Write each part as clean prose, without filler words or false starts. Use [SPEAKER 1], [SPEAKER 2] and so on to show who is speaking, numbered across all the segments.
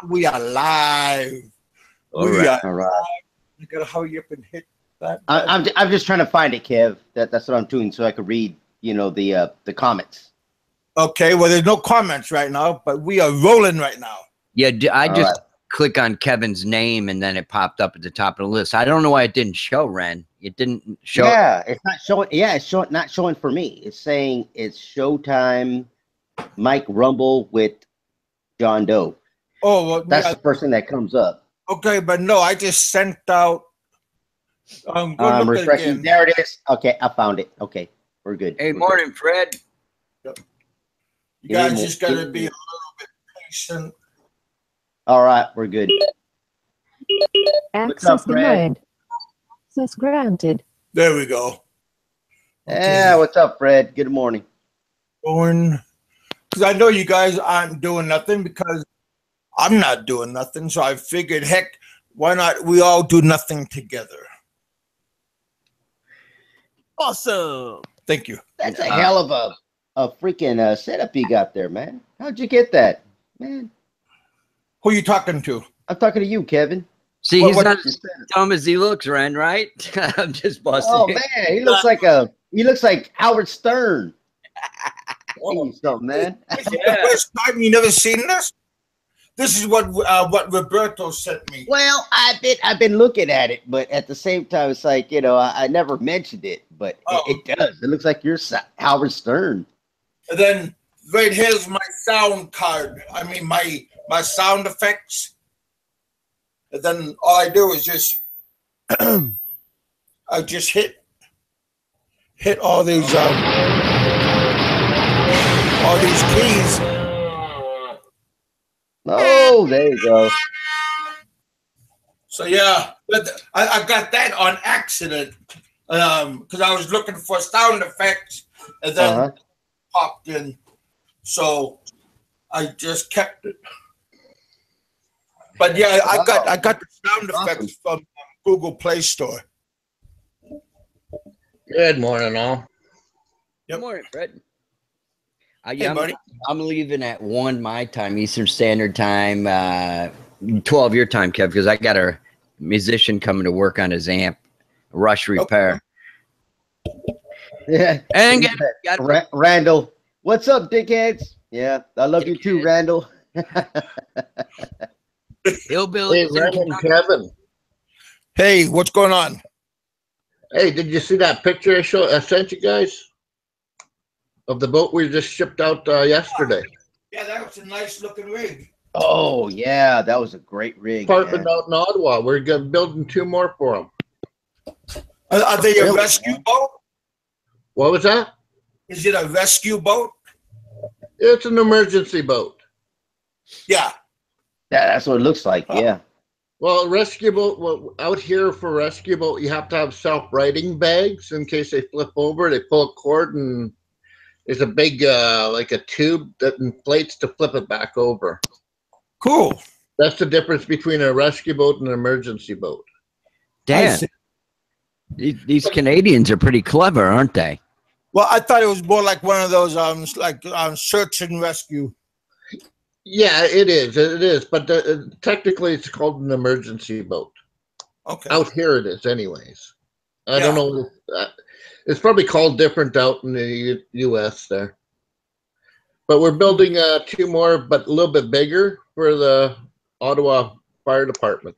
[SPEAKER 1] We are live.
[SPEAKER 2] All right.
[SPEAKER 1] You gotta hurry up and hit that.
[SPEAKER 2] I'm just trying to find it, Kev. That's what I'm doing, so I could read, the comments.
[SPEAKER 1] Okay. Well, there's no comments right now, but we are rolling right now.
[SPEAKER 3] Yeah, I just click on Kevin's name and then it popped up at the top of the list. I don't know why it didn't show, Ren. It didn't show.
[SPEAKER 2] Yeah, it's not showing. Yeah, it's not showing for me. It's saying it's Showtime, Mike Rumble with John Doe.
[SPEAKER 1] Oh, well,
[SPEAKER 2] that's the first thing that comes up.
[SPEAKER 1] Okay, but no, I just sent out.
[SPEAKER 2] I'm refreshing. There it is. Okay, I found it. Okay, we're good.
[SPEAKER 3] Hey, morning, Fred.
[SPEAKER 1] You guys just gotta be a little bit patient.
[SPEAKER 2] All right, we're good.
[SPEAKER 4] Access denied. Access granted.
[SPEAKER 1] There we go.
[SPEAKER 2] Okay. Yeah, what's up, Fred? Good morning.
[SPEAKER 1] Because I know you guys aren't doing nothing because I'm not doing nothing. So I figured, heck, why not we all do nothing together?
[SPEAKER 5] Awesome.
[SPEAKER 1] Thank you.
[SPEAKER 2] That's a hell of a freaking setup you got there, man. How'd you get that, man?
[SPEAKER 1] Who are you talking to?
[SPEAKER 2] I'm talking to you, Kevin.
[SPEAKER 3] See, he's not as dumb as he looks, Ren, right? I'm just busting.
[SPEAKER 2] Oh man, he looks like Howard Stern. Something, man.
[SPEAKER 1] This is the first time you never seen this? This is what Roberto sent me.
[SPEAKER 2] Well, I've been looking at it, but at the same time, it's like, I never mentioned it, but it does. It looks like you're Howard Stern.
[SPEAKER 1] And then right here's my sound card. I mean my sound effects. And then all I do is just I just hit all these keys.
[SPEAKER 2] Oh, there you go.
[SPEAKER 1] So yeah, but I got that on accident because I was looking for sound effects and then popped in. So I just kept it. But yeah, I got the sound effects from Google Play Store.
[SPEAKER 5] Good morning, all.
[SPEAKER 3] Good morning, Fred.
[SPEAKER 1] Hey,
[SPEAKER 3] I'm leaving at 1 my time, Eastern Standard Time, 12 your time, Kev, because I got a musician coming to work on his amp, rush repair.
[SPEAKER 2] Yeah.
[SPEAKER 3] And
[SPEAKER 2] Randall, what's up, dickheads? Yeah, I love you too, Randall.
[SPEAKER 5] Hillbilly. Hey, Kevin.
[SPEAKER 1] Hey, what's going on?
[SPEAKER 5] Hey, did you see that picture I sent you guys of the boat we just shipped out yesterday?
[SPEAKER 1] Yeah, that was a nice looking rig.
[SPEAKER 2] Oh yeah, that was a great rig.
[SPEAKER 5] Apartment out in Ottawa. We're building 2 more for them.
[SPEAKER 1] Are they a rescue boat?
[SPEAKER 5] What was that?
[SPEAKER 1] Is it a rescue boat?
[SPEAKER 5] It's an emergency boat.
[SPEAKER 1] Yeah.
[SPEAKER 2] Yeah, that's what it looks like. Yeah.
[SPEAKER 5] Well, rescue boat. Well, out here for rescue boat, you have to have self-righting bags in case they flip over. They pull a cord, and there's a big, like a tube that inflates to flip it back over.
[SPEAKER 1] Cool.
[SPEAKER 5] That's the difference between a rescue boat and an emergency boat.
[SPEAKER 3] Damn. These Canadians are pretty clever, aren't they?
[SPEAKER 1] Well, I thought it was more like one of those search and rescue.
[SPEAKER 5] Yeah, it is. But technically, it's called an emergency boat.
[SPEAKER 1] Okay.
[SPEAKER 5] Out here, it is, anyways. I don't know. It's probably called different out in the U.S. there. But we're building 2 more, but a little bit bigger for the Ottawa Fire Department.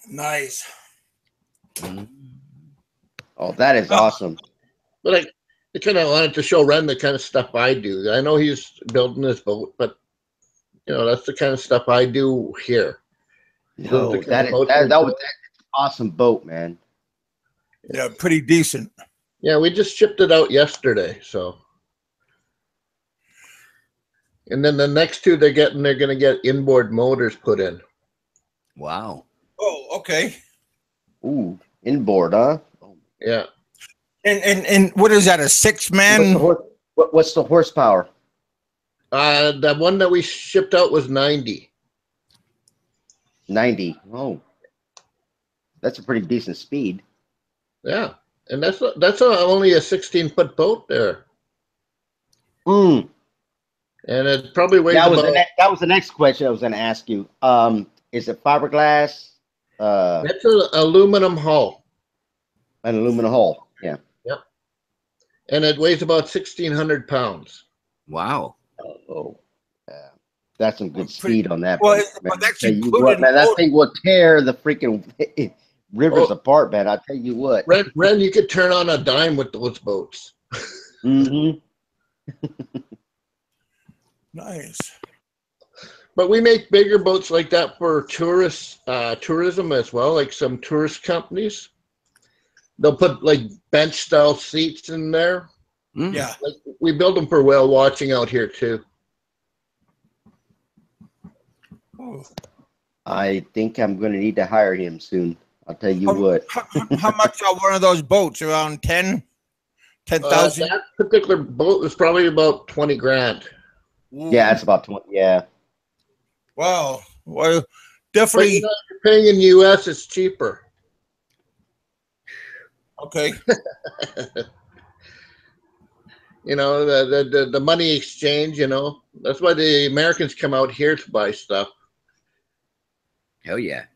[SPEAKER 1] Nice.
[SPEAKER 2] Oh, that is awesome.
[SPEAKER 5] But I kind of wanted to show Ren the kind of stuff I do. I know he's building this boat, but that's the kind of stuff I do here.
[SPEAKER 2] No, that was an awesome boat, man.
[SPEAKER 1] Yeah, pretty decent.
[SPEAKER 5] Yeah, we just shipped it out yesterday, so. And then the next 2 they're going to get inboard motors put in.
[SPEAKER 3] Wow.
[SPEAKER 1] Oh, okay.
[SPEAKER 2] Ooh, inboard, huh?
[SPEAKER 5] Yeah.
[SPEAKER 1] And what is that? A 6-man?
[SPEAKER 2] What's the horsepower?
[SPEAKER 5] The one that we shipped out was 90.
[SPEAKER 2] 90. Oh, that's a pretty decent speed.
[SPEAKER 5] Yeah, and that's only a 16-foot boat there. And it probably weighs
[SPEAKER 2] That was
[SPEAKER 5] about.
[SPEAKER 2] that was the next question I was going to ask you. Is it fiberglass?
[SPEAKER 5] That's an aluminum hull.
[SPEAKER 2] An aluminum hull. Yeah.
[SPEAKER 5] Yep. And it weighs about 1,600 pounds.
[SPEAKER 3] Wow.
[SPEAKER 2] Oh, yeah. That's some good
[SPEAKER 1] Pretty-
[SPEAKER 2] speed on that.
[SPEAKER 1] Well,
[SPEAKER 2] man.
[SPEAKER 1] but
[SPEAKER 2] I
[SPEAKER 1] that's
[SPEAKER 2] tell you
[SPEAKER 1] included
[SPEAKER 2] what,
[SPEAKER 1] in
[SPEAKER 2] man, that
[SPEAKER 1] both.
[SPEAKER 2] thing will tear the freaking rivers
[SPEAKER 5] Oh.
[SPEAKER 2] apart, man. I tell you what.
[SPEAKER 5] Ren, you could turn on a dime with those boats.
[SPEAKER 2] Mm-hmm.
[SPEAKER 1] Nice.
[SPEAKER 5] But we make bigger boats like that for tourism as well, like some tourist companies. They'll put like bench style seats in there.
[SPEAKER 3] Mm.
[SPEAKER 1] Yeah.
[SPEAKER 5] Like we build them for whale watching out here too.
[SPEAKER 1] Oh.
[SPEAKER 2] I think I'm going to need to hire him soon. I'll tell you what.
[SPEAKER 1] How much are one of those boats? Around 10,000?
[SPEAKER 5] That particular boat was probably about 20 grand.
[SPEAKER 2] Yeah, it's about 20. Yeah.
[SPEAKER 1] Wow. Well,
[SPEAKER 5] But
[SPEAKER 1] definitely.
[SPEAKER 5] you know, if you're paying in US, it's cheaper.
[SPEAKER 1] Okay.
[SPEAKER 5] You know, the money exchange, you know. That's why the Americans come out here to buy stuff.
[SPEAKER 3] Hell yeah.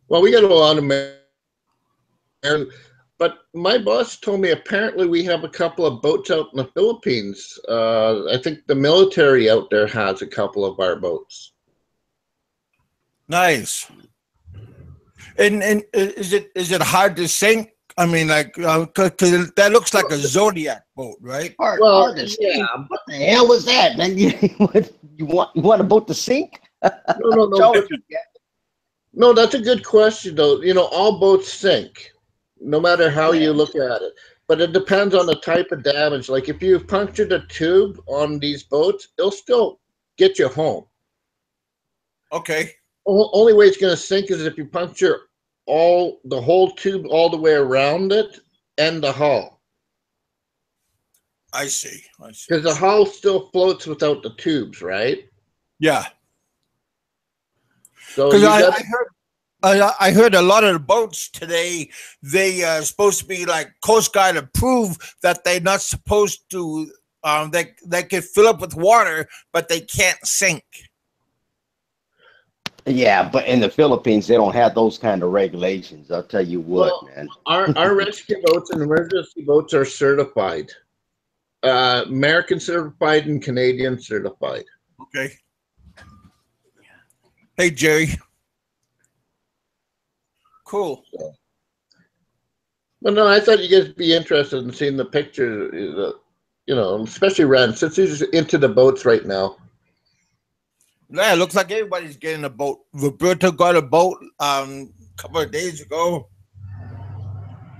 [SPEAKER 5] Well, we got a lot of Americans. But my boss told me apparently we have a couple of boats out in the Philippines. I think the military out there has a couple of our boats.
[SPEAKER 1] Nice. And is it hard to sink? I mean, like, because that looks like a Zodiac boat, right?
[SPEAKER 2] Hard to sink. What the hell was that, man? You want a boat to sink?
[SPEAKER 5] No. No, that's a good question, though. You know, all boats sink, no matter how you look at it. But it depends on the type of damage. Like if you've punctured a tube on these boats, it'll still get you home.
[SPEAKER 1] Okay.
[SPEAKER 5] Only way it's going to sink is if you puncture the whole tube all the way around it and the hull.
[SPEAKER 1] I see.
[SPEAKER 5] Because the hull still floats without the tubes, right?
[SPEAKER 1] Yeah.
[SPEAKER 5] So
[SPEAKER 1] Because I heard a lot of the boats today, they are supposed to be like Coast Guard approved that they're not supposed to, they can fill up with water, but they can't sink.
[SPEAKER 2] Yeah, but in the Philippines, they don't have those kind of regulations. I'll tell you what, man.
[SPEAKER 5] Our rescue boats and emergency boats are certified. American certified and Canadian certified.
[SPEAKER 1] Okay. Hey, Jerry. Cool.
[SPEAKER 5] But no, I thought you guys would be interested in seeing the pictures, you know, especially Ren, since he's into the boats right now.
[SPEAKER 1] Yeah, it looks like everybody's getting a boat. Roberto got a boat a couple of days ago.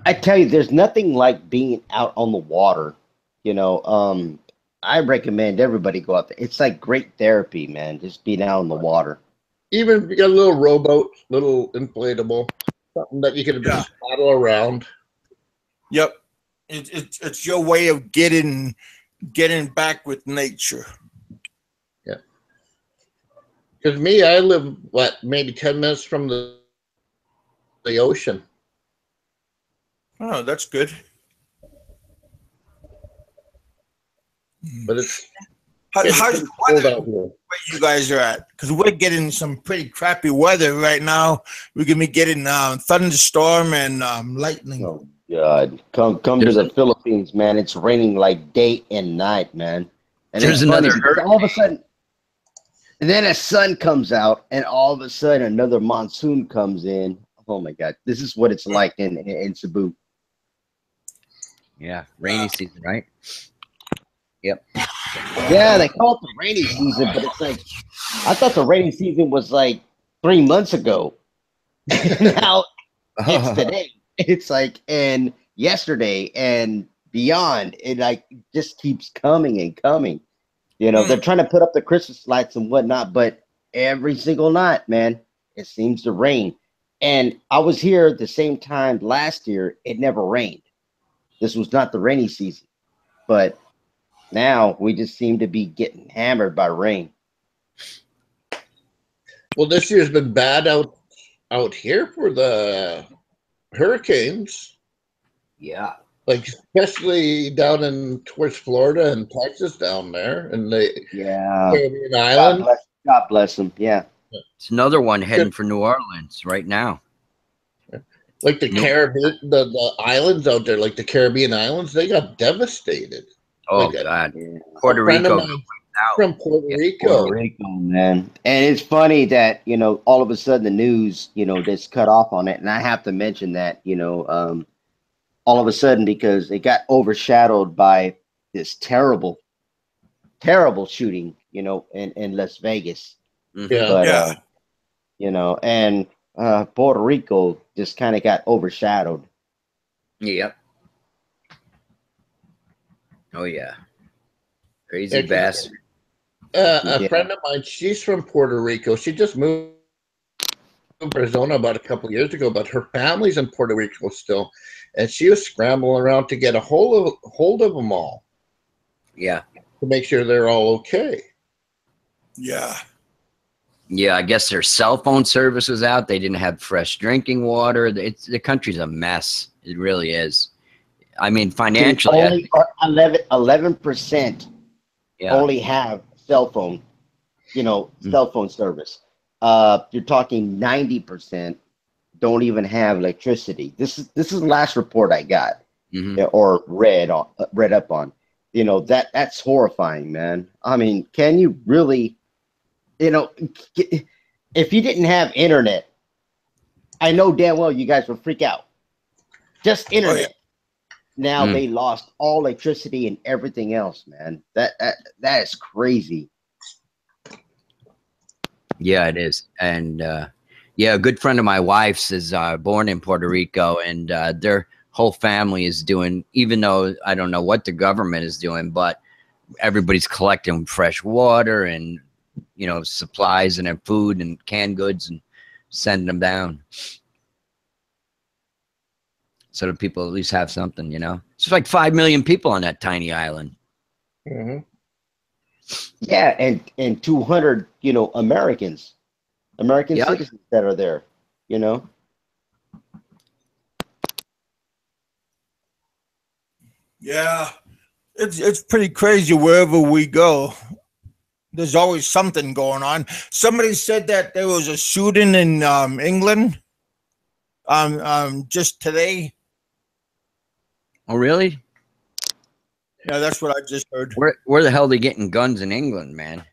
[SPEAKER 2] I tell you, there's nothing like being out on the water. You know, I recommend everybody go out there. It's like great therapy, man. Just being out on the water.
[SPEAKER 5] Even if you got a little rowboat, little inflatable, something that you can just paddle around.
[SPEAKER 1] Yep. It's your way of getting back with nature.
[SPEAKER 5] Yeah. Because me, I live, maybe 10 minutes from the ocean.
[SPEAKER 1] Oh, that's good.
[SPEAKER 5] But it's
[SPEAKER 1] how's the
[SPEAKER 5] cold
[SPEAKER 1] weather
[SPEAKER 5] out here.
[SPEAKER 1] where you guys are at? Because we're getting some pretty crappy weather right now. We're gonna be getting thunderstorm and lightning.
[SPEAKER 2] Oh God, come to the Philippines, man. It's raining like day and night, man. And
[SPEAKER 3] there's
[SPEAKER 2] it's funny
[SPEAKER 3] another
[SPEAKER 2] because all of a sudden, and then a sun comes out, and all of a sudden another monsoon comes in. Oh my God, this is what it's like in Cebu.
[SPEAKER 3] Yeah, rainy season, right? Yep.
[SPEAKER 2] Yeah, they call it the rainy season, but it's like I thought the rainy season was like 3 months ago. Now it's today. It's like and yesterday and beyond. It like just keeps coming and coming. You know, they're trying to put up the Christmas lights and whatnot, but every single night, man, it seems to rain. And I was here at the same time last year. It never rained. This was not the rainy season, but now we just seem to be getting hammered by rain.
[SPEAKER 5] Well, this year's been bad out here for the hurricanes.
[SPEAKER 3] Yeah.
[SPEAKER 5] like especially down in towards Florida and Texas down there, and the Caribbean island.
[SPEAKER 2] God bless them. Yeah.
[SPEAKER 3] It's another one heading for New Orleans right now.
[SPEAKER 5] Like the Caribbean, the islands out there, like the Caribbean islands, they got devastated.
[SPEAKER 3] Oh
[SPEAKER 5] like
[SPEAKER 3] God,
[SPEAKER 2] Yeah.
[SPEAKER 3] Puerto Rico
[SPEAKER 5] from Puerto Rico.
[SPEAKER 2] Puerto Rico, man. And it's funny that, all of a sudden the news, just cut off on it. And I have to mention that, all of a sudden, because it got overshadowed by this terrible, terrible shooting, in Las Vegas.
[SPEAKER 5] Yeah.
[SPEAKER 2] But, and Puerto Rico just kind of got overshadowed.
[SPEAKER 3] Yep. Oh yeah. Crazy bastard.
[SPEAKER 5] A friend of mine, she's from Puerto Rico. She just moved to Arizona about a couple of years ago, but her family's in Puerto Rico still, and she was scrambling around to get a hold of them all.
[SPEAKER 3] Yeah.
[SPEAKER 5] To make sure they're all okay.
[SPEAKER 1] Yeah.
[SPEAKER 3] Yeah, I guess their cell phone service was out. They didn't have fresh drinking water. The country's a mess. It really is. I mean, financially,
[SPEAKER 2] only 11% only have cell phone, cell phone service. You're talking 90% don't even have electricity. This is the last report I got or read up on. That's horrifying, man. I mean, can you really, if you didn't have internet, I know damn well you guys would freak out. Just internet.
[SPEAKER 1] Oh, yeah.
[SPEAKER 2] Now they lost all electricity and everything else, man. That is crazy.
[SPEAKER 3] Yeah, it is. And yeah, a good friend of my wife's is born in Puerto Rico, and their whole family is doing, even though I don't know what the government is doing, but everybody's collecting fresh water and, supplies and food and canned goods and sending them down. So that people at least have something, It's like 5 million people on that tiny island.
[SPEAKER 5] Mm-hmm.
[SPEAKER 2] Yeah, and 200, American citizens that are there,
[SPEAKER 1] Yeah, it's pretty crazy wherever we go. There's always something going on. Somebody said that there was a shooting in England just today.
[SPEAKER 3] Oh, really?
[SPEAKER 1] Yeah, that's what I just heard.
[SPEAKER 3] Where the hell are they getting guns in England, man?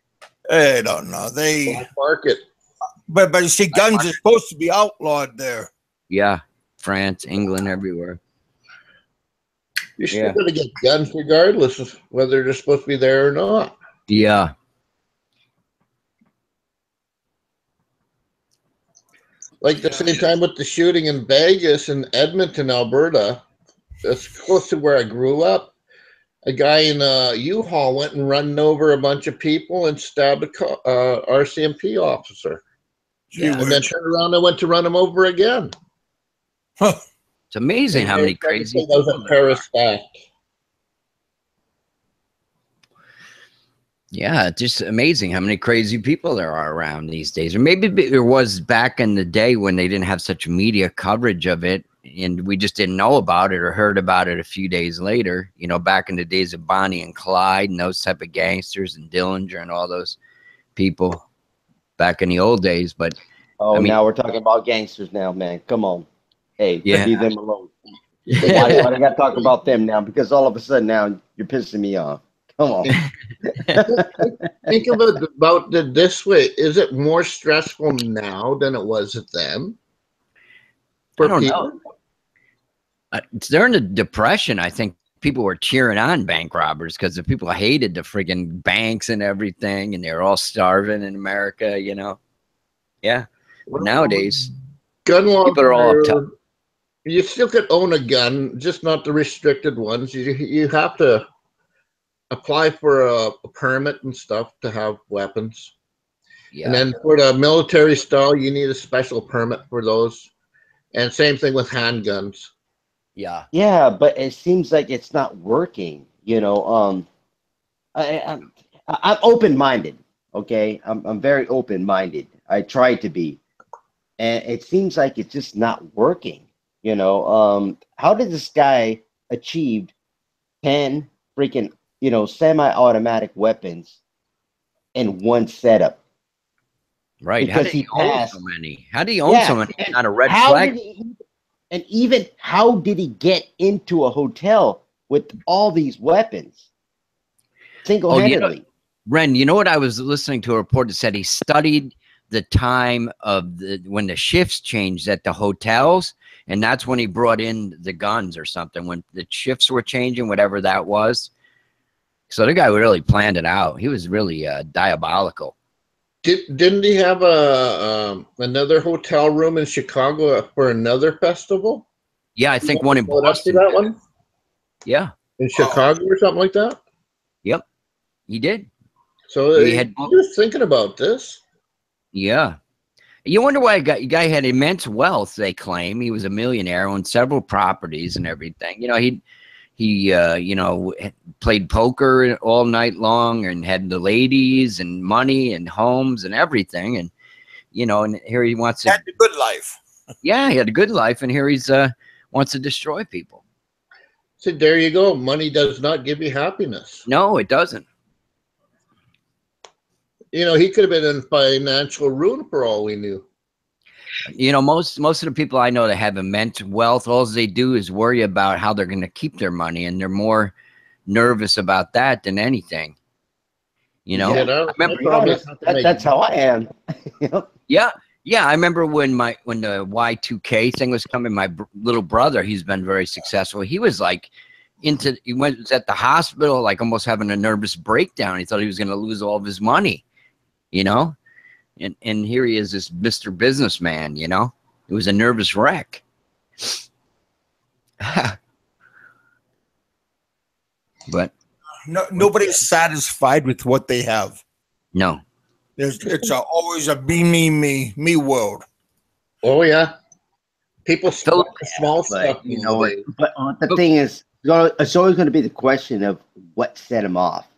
[SPEAKER 1] I don't know.
[SPEAKER 5] Black market.
[SPEAKER 1] But you see, guns are supposed to be outlawed there.
[SPEAKER 3] Yeah, France, England, everywhere.
[SPEAKER 5] You're still going to get guns regardless of whether they're supposed to be there or not.
[SPEAKER 3] Yeah.
[SPEAKER 5] Like the same time with the shooting in Vegas and Edmonton, Alberta, that's close to where I grew up. A guy in a U-Haul went and run over a bunch of people and stabbed a RCMP officer.
[SPEAKER 3] Yeah.
[SPEAKER 5] And then turned around and went to run him over again.
[SPEAKER 1] Huh.
[SPEAKER 3] It's amazing how many crazy
[SPEAKER 5] people. That was a terrorist act.
[SPEAKER 3] Yeah, it's just amazing how many crazy people there are around these days. Or maybe there was back in the day when they didn't have such media coverage of it, and we just didn't know about it or heard about it a few days later. Back in the days of Bonnie and Clyde and those type of gangsters and Dillinger and all those people back in the old days. But
[SPEAKER 2] now we're talking about gangsters now, man. Come on. Hey, leave them alone. Why do I got to talk about them now? Because all of a sudden now you're pissing me off. Come on.
[SPEAKER 5] Think of it about it this way. Is it more stressful now than it was then?
[SPEAKER 3] I don't know. During the Depression, I think people were cheering on bank robbers because the people hated the friggin' banks and everything, and they were all starving in America, Yeah. But nowadays,
[SPEAKER 5] gun laws
[SPEAKER 3] people are all uptight.
[SPEAKER 5] You still could own a gun, just not the restricted ones. You have to apply for a permit and stuff to have weapons. Yeah. And then for the military style, you need a special permit for those. And same thing with handguns.
[SPEAKER 3] Yeah.
[SPEAKER 2] Yeah, but it seems like it's not working. I'm open-minded. Okay, I'm very open-minded. I try to be, and it seems like it's just not working. How did this guy achieved 10 freaking, semi-automatic weapons in one setup.
[SPEAKER 3] Right. How
[SPEAKER 2] Because
[SPEAKER 3] did
[SPEAKER 2] he
[SPEAKER 3] he own
[SPEAKER 2] passed.
[SPEAKER 3] so many? How did he own so
[SPEAKER 2] Yeah.
[SPEAKER 3] many?
[SPEAKER 2] And
[SPEAKER 3] Not a red
[SPEAKER 2] how
[SPEAKER 3] flag?
[SPEAKER 2] did he, and even how did he get into a hotel with all these weapons
[SPEAKER 3] Oh, you know,
[SPEAKER 2] single-handedly?
[SPEAKER 3] Ren, you know what? I was listening to a report that said he studied the time of when the shifts changed at the hotels, and that's when he brought in the guns or something, when the shifts were changing, whatever that was. So the guy really planned it out. He was really diabolical.
[SPEAKER 5] Didn't he have a another hotel room in Chicago for another festival?
[SPEAKER 3] Yeah, I think one in
[SPEAKER 5] Go up to
[SPEAKER 3] Boston.
[SPEAKER 5] that one
[SPEAKER 3] Yeah.
[SPEAKER 5] in Chicago or something like that.
[SPEAKER 3] Yep. He did.
[SPEAKER 5] So
[SPEAKER 3] He had.
[SPEAKER 5] he was thinking about this.
[SPEAKER 3] Yeah. You wonder why a guy had immense wealth. They claim he was a millionaire, owned several properties and everything. You know, he played poker all night long and had the ladies and money and homes and everything. And and here he wants to
[SPEAKER 1] Had the good life.
[SPEAKER 3] Yeah, he had a good life, and here he's wants to destroy people.
[SPEAKER 5] So there you go. Money does not give you happiness.
[SPEAKER 3] No, it doesn't.
[SPEAKER 5] He could have been in financial ruin for all we knew.
[SPEAKER 3] Most of the people I know that have immense wealth, all they do is worry about how they're going to keep their money, and they're more nervous about that than anything.
[SPEAKER 2] Yeah,
[SPEAKER 3] I remember.
[SPEAKER 2] That's how I am.
[SPEAKER 3] Yeah, I remember when the Y2K thing was coming. My little brother, he's been very successful. He was like was at the hospital, like almost having a nervous breakdown. He thought he was going to lose all of his money, and here he is, this Mr. Businessman. It was a nervous wreck. But
[SPEAKER 1] nobody's satisfied with what they have.
[SPEAKER 3] No.
[SPEAKER 1] It's always a me world.
[SPEAKER 5] Oh yeah, people small stuff.
[SPEAKER 2] But the thing is, it's always going to be the question of what set him off.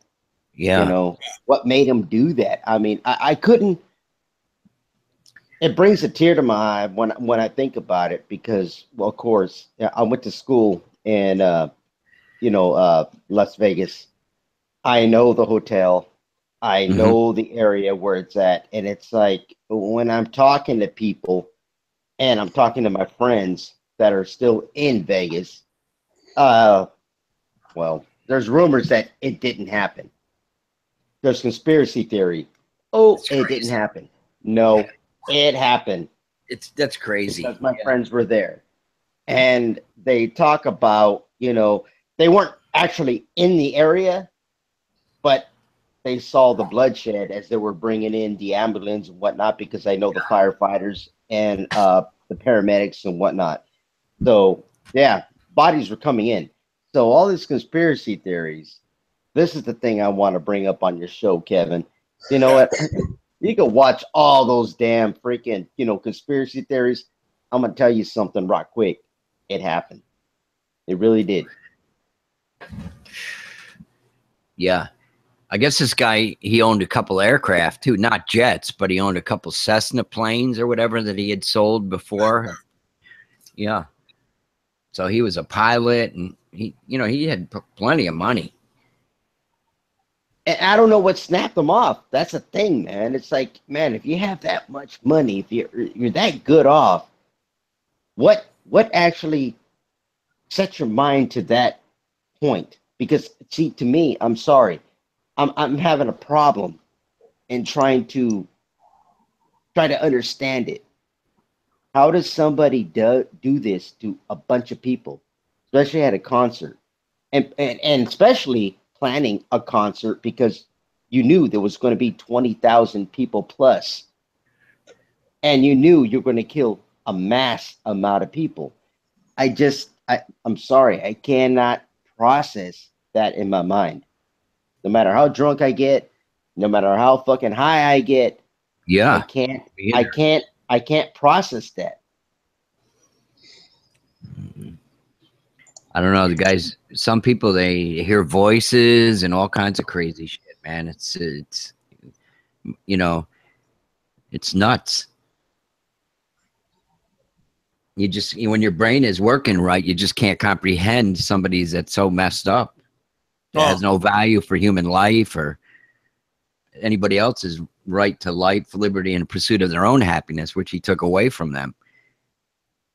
[SPEAKER 3] Yeah.
[SPEAKER 2] What made him do that? I mean, I couldn't. It brings a tear to my eye when I think about it because, well, of course, I went to school in Las Vegas. I know the hotel. I know the area where it's at. And it's like when I'm talking to people and I'm talking to my friends that are still in Vegas, well, there's rumors that it didn't happen. There's conspiracy theory. Oh, it didn't happen. No, it happened.
[SPEAKER 3] That's crazy.
[SPEAKER 2] Because my friends were there. And they talk about, they weren't actually in the area, but they saw the bloodshed as they were bringing in the ambulance and whatnot, because I know the firefighters and the paramedics and whatnot. So, yeah, bodies were coming in. So all these conspiracy theories, this is the thing I want to bring up on your show, Kevin. You know what? You can watch all those damn freaking, conspiracy theories. I'm going to tell you something right quick. It happened. It really did.
[SPEAKER 3] Yeah. I guess this guy, he owned a couple aircraft too, not jets, but he owned a couple Cessna planes or whatever that he had sold before. Yeah. So he was a pilot, and he had plenty of money.
[SPEAKER 2] And I don't know what snapped him off. That's the thing, man. It's like, man, if you have that much money, if you're that good off, what actually sets your mind to that point? Because see, to me, I'm sorry, I'm having a problem in trying to understand it. How does somebody do this to a bunch of people, especially at a concert, and especially planning a concert because you knew there was going to be 20,000 people plus, and you knew you're going to kill a mass amount of people. I'm sorry, I cannot process that in my mind. No matter how drunk I get, no matter how fucking high I get,
[SPEAKER 3] yeah,
[SPEAKER 2] I can't process that.
[SPEAKER 3] I don't know. The guys, some people, they hear voices and all kinds of crazy shit, man. It's it's nuts. You just, when your brain is working right, you just can't comprehend somebody that's so messed up, that has no value for human life or anybody else's right to life, liberty, and pursuit of their own happiness, which he took away from them.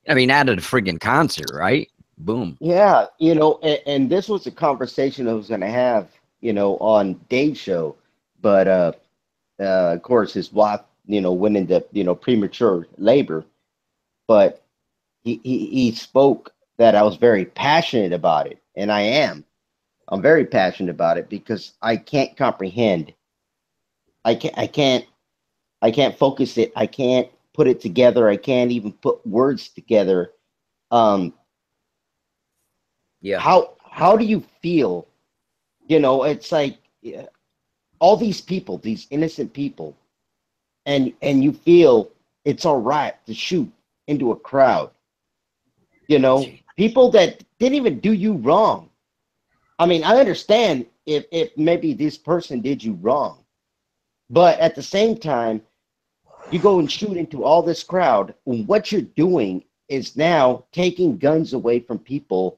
[SPEAKER 3] I mean, at a friggin' concert, right? Boom.
[SPEAKER 2] Yeah, and this was a conversation I was going to have, on Dave's show, but of course his wife, went into, premature labor, but he spoke that I was very passionate about it, and I am. I'm very passionate about it because I can't comprehend. I can't focus it. I can't put it together. I can't even put words together. Um,
[SPEAKER 3] Yeah.
[SPEAKER 2] how do you feel? It's like, all these people, these innocent people, and you feel it's all right to shoot into a crowd. People that didn't even do you wrong. I mean, I understand if maybe this person did you wrong, but at the same time, you go and shoot into all this crowd. What you're doing is now taking guns away from people.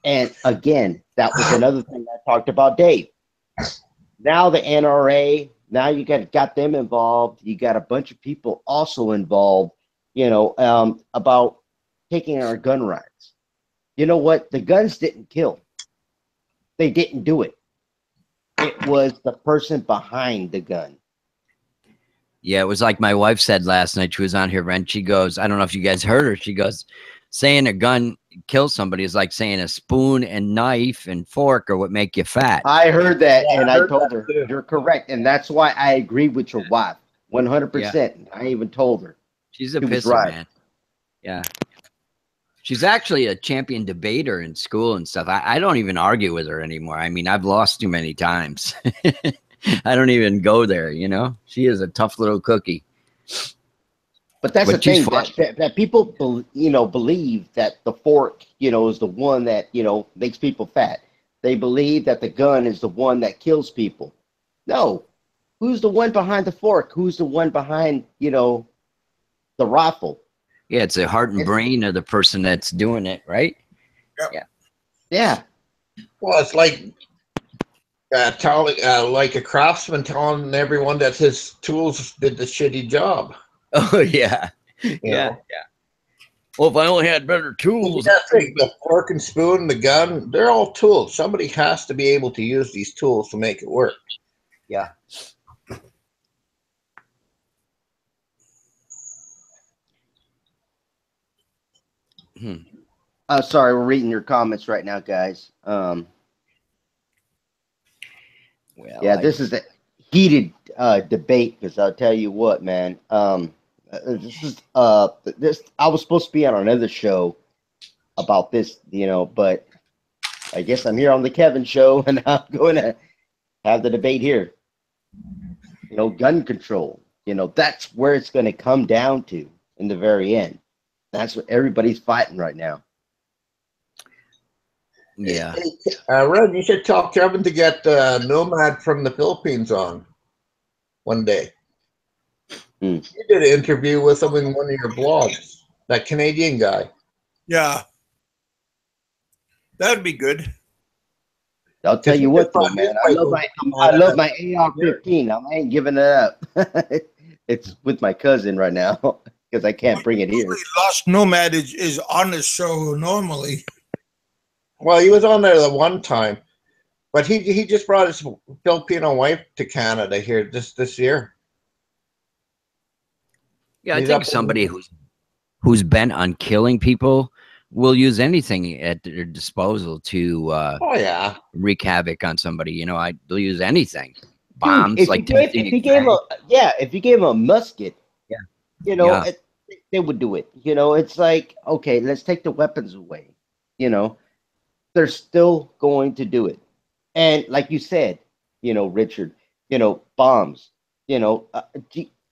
[SPEAKER 2] And again, that was another thing I talked about, Dave. Now the NRA, now you got them involved. You got a bunch of people also involved, about taking our gun rights. You know what? The guns didn't kill. They didn't do it. It was the person behind the gun.
[SPEAKER 3] Yeah, it was like my wife said last night. She was on here and she goes, I don't know if you guys heard her. She goes, saying a gun kills somebody is like saying a spoon and knife and fork are what make you fat.
[SPEAKER 2] I heard that, and I told her, you're correct. And that's why I agree with your wife 100%. I even told her.
[SPEAKER 3] She's a pisser, right, man. Yeah. She's actually a champion debater in school and stuff. I don't even argue with her anymore. I mean, I've lost too many times. I don't even go there, She is a tough little cookie.
[SPEAKER 2] But that's the thing, that people, believe that the fork, is the one that, makes people fat. They believe that the gun is the one that kills people. No. Who's the one behind the fork? Who's the one behind, the rifle?
[SPEAKER 3] Yeah, it's the heart and brain of the person that's doing it, right?
[SPEAKER 1] Yep.
[SPEAKER 3] Yeah.
[SPEAKER 2] Yeah.
[SPEAKER 5] Well, it's like telling, like a craftsman telling everyone that his tools did the shitty job.
[SPEAKER 3] Oh yeah, yeah. Well, if I only had better tools.
[SPEAKER 5] The fork and spoon, the gun—they're all tools. Somebody has to be able to use these tools to make it work.
[SPEAKER 3] Yeah.
[SPEAKER 2] Sorry, we're reading your comments right now, guys. This is a heated debate because I'll tell you what, man. This I was supposed to be on another show about this, but I guess I'm here on the Kevin show, and I'm going to have the debate here. Gun control. That's where it's going to come down to in the very end. That's what everybody's fighting right now.
[SPEAKER 3] Yeah.
[SPEAKER 5] Red, you should tell Kevin to get Nomad from the Philippines on one day. You did an interview with him in one of your blogs, that Canadian guy.
[SPEAKER 1] Yeah. That'd be good.
[SPEAKER 2] I'll tell you what, though, man. I love my AR-15. I ain't giving it up. It's with my cousin right now because I can't bring it here.
[SPEAKER 1] Lost Nomad is on the show normally.
[SPEAKER 5] Well, he was on there the one time, but he just brought his Filipino wife to Canada here this year.
[SPEAKER 3] Yeah, I think somebody who's bent on killing people will use anything at their disposal to wreak havoc on somebody. They'll use anything. Bombs.
[SPEAKER 2] Dude, if you gave him a musket, they would do it. It's like, okay, let's take the weapons away. They're still going to do it. And like you said, Richard, bombs,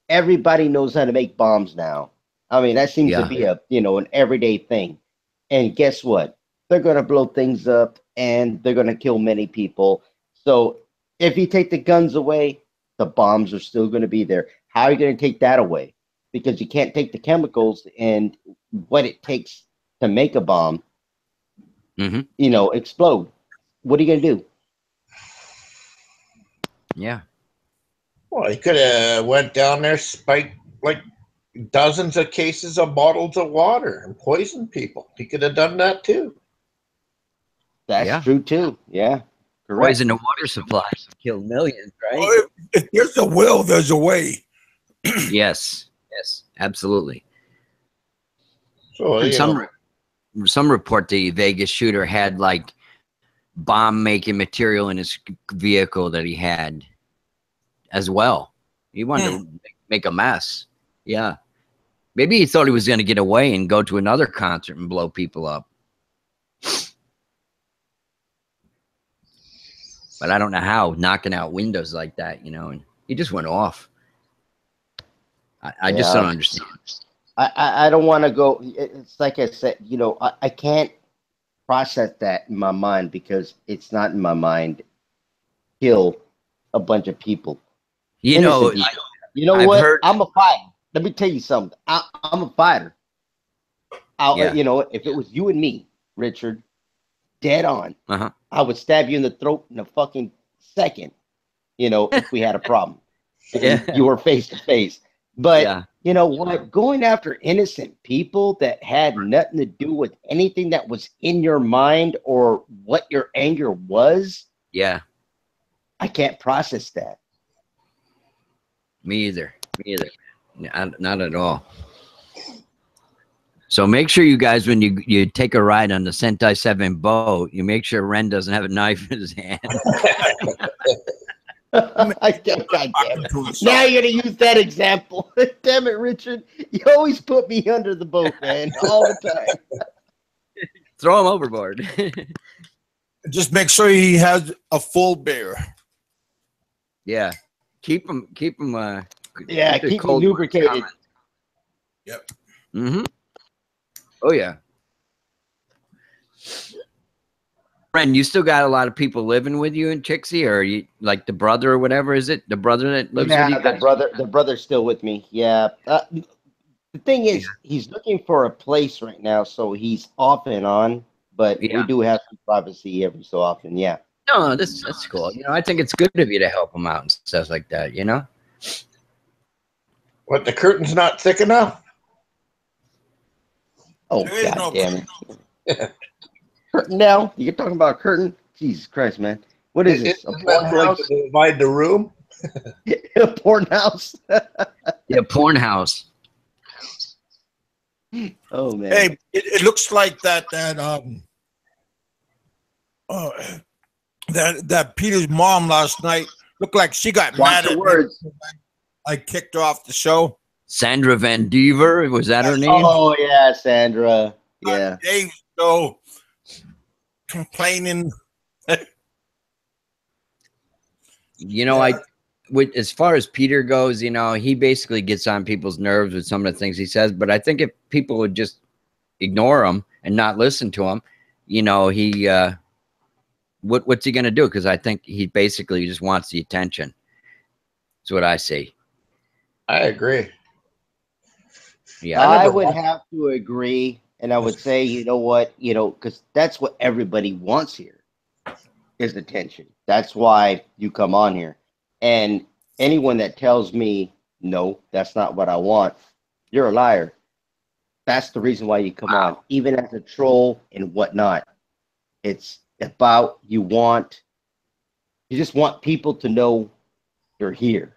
[SPEAKER 2] everybody knows how to make bombs now. I mean, that seems to be an everyday thing. And guess what? They're going to blow things up and they're going to kill many people. So if you take the guns away, the bombs are still going to be there. How are you going to take that away? Because you can't take the chemicals and what it takes to make a bomb, explode. What are you gonna do?
[SPEAKER 3] Yeah.
[SPEAKER 5] Well, he could have went down there, spiked like dozens of cases of bottles of water and poisoned people. He could have done that too.
[SPEAKER 2] That's true too. Yeah, correct.
[SPEAKER 3] Poison the water supply, kill millions, right?
[SPEAKER 1] Well, if there's a will, there's a way.
[SPEAKER 3] Yes, absolutely.
[SPEAKER 5] So
[SPEAKER 3] And some report the Vegas shooter had like bomb making material in his vehicle that he had as well. He wanted to make a mess. Yeah. Maybe he thought he was going to get away and go to another concert and blow people up. But I don't know how, knocking out windows like that, and he just went off. I just don't understand.
[SPEAKER 2] I don't want to go. It's like I said, I can't process that in my mind because it's not in my mind. Kill a bunch of people. You know what? I'm a fighter. Let me tell you something. I'm a fighter. If it was you and me, Richard, dead on, I would stab you in the throat in a fucking second. If we had a problem, you were face to face. But you know what? Going after innocent people that had nothing to do with anything that was in your mind or what your anger was. Yeah. I can't process that.
[SPEAKER 3] Me either. Not at all. So make sure you guys, when you take a ride on the Sentai 7 boat, you make sure Ren doesn't have a knife in his hand.
[SPEAKER 2] God damn it. Now you're going to use that example. Damn it, Richard. You always put me under the boat, man, all the time.
[SPEAKER 3] Throw him overboard.
[SPEAKER 1] Just make sure he has a full bear.
[SPEAKER 3] Yeah. Keep him keep
[SPEAKER 2] him lubricated.
[SPEAKER 1] Yep.
[SPEAKER 3] Oh yeah. Ren, you still got a lot of people living with you in Chixie, or you like the brother or whatever? Is it the brother that lives with you guys?
[SPEAKER 2] The brother's still with me. Yeah. The thing is, he's looking for a place right now, so he's off and on. But we do have some privacy every so often. Yeah.
[SPEAKER 3] No, that's cool. I think it's good of you to help him out and stuff like that.
[SPEAKER 5] What, the curtain's not thick enough?
[SPEAKER 2] Oh, God damn it. Curtain now? You're talking about a curtain? Jesus Christ, man. What is this? A porn house?
[SPEAKER 5] To divide the room?
[SPEAKER 2] A porn house?
[SPEAKER 3] Yeah, porn house.
[SPEAKER 2] Oh, man.
[SPEAKER 1] Hey, it looks like that Peter's mom last night looked like she got mad at me. I kicked her off the show.
[SPEAKER 3] Sandra Van Dever, was that her name?
[SPEAKER 2] Oh yeah, Sandra. Yeah.
[SPEAKER 1] Dave so complaining.
[SPEAKER 3] As far as Peter goes, he basically gets on people's nerves with some of the things he says. But I think if people would just ignore him and not listen to him, what's he going to do? Because I think he basically just wants the attention. That's what I see.
[SPEAKER 5] I agree.
[SPEAKER 2] Yeah, I would have to agree. And I would say, you know what, because that's what everybody wants here is attention. That's why you come on here. And anyone that tells me, no, that's not what I want, you're a liar. That's the reason why you come on, even as a troll and whatnot. It's about you just want people to know you're here.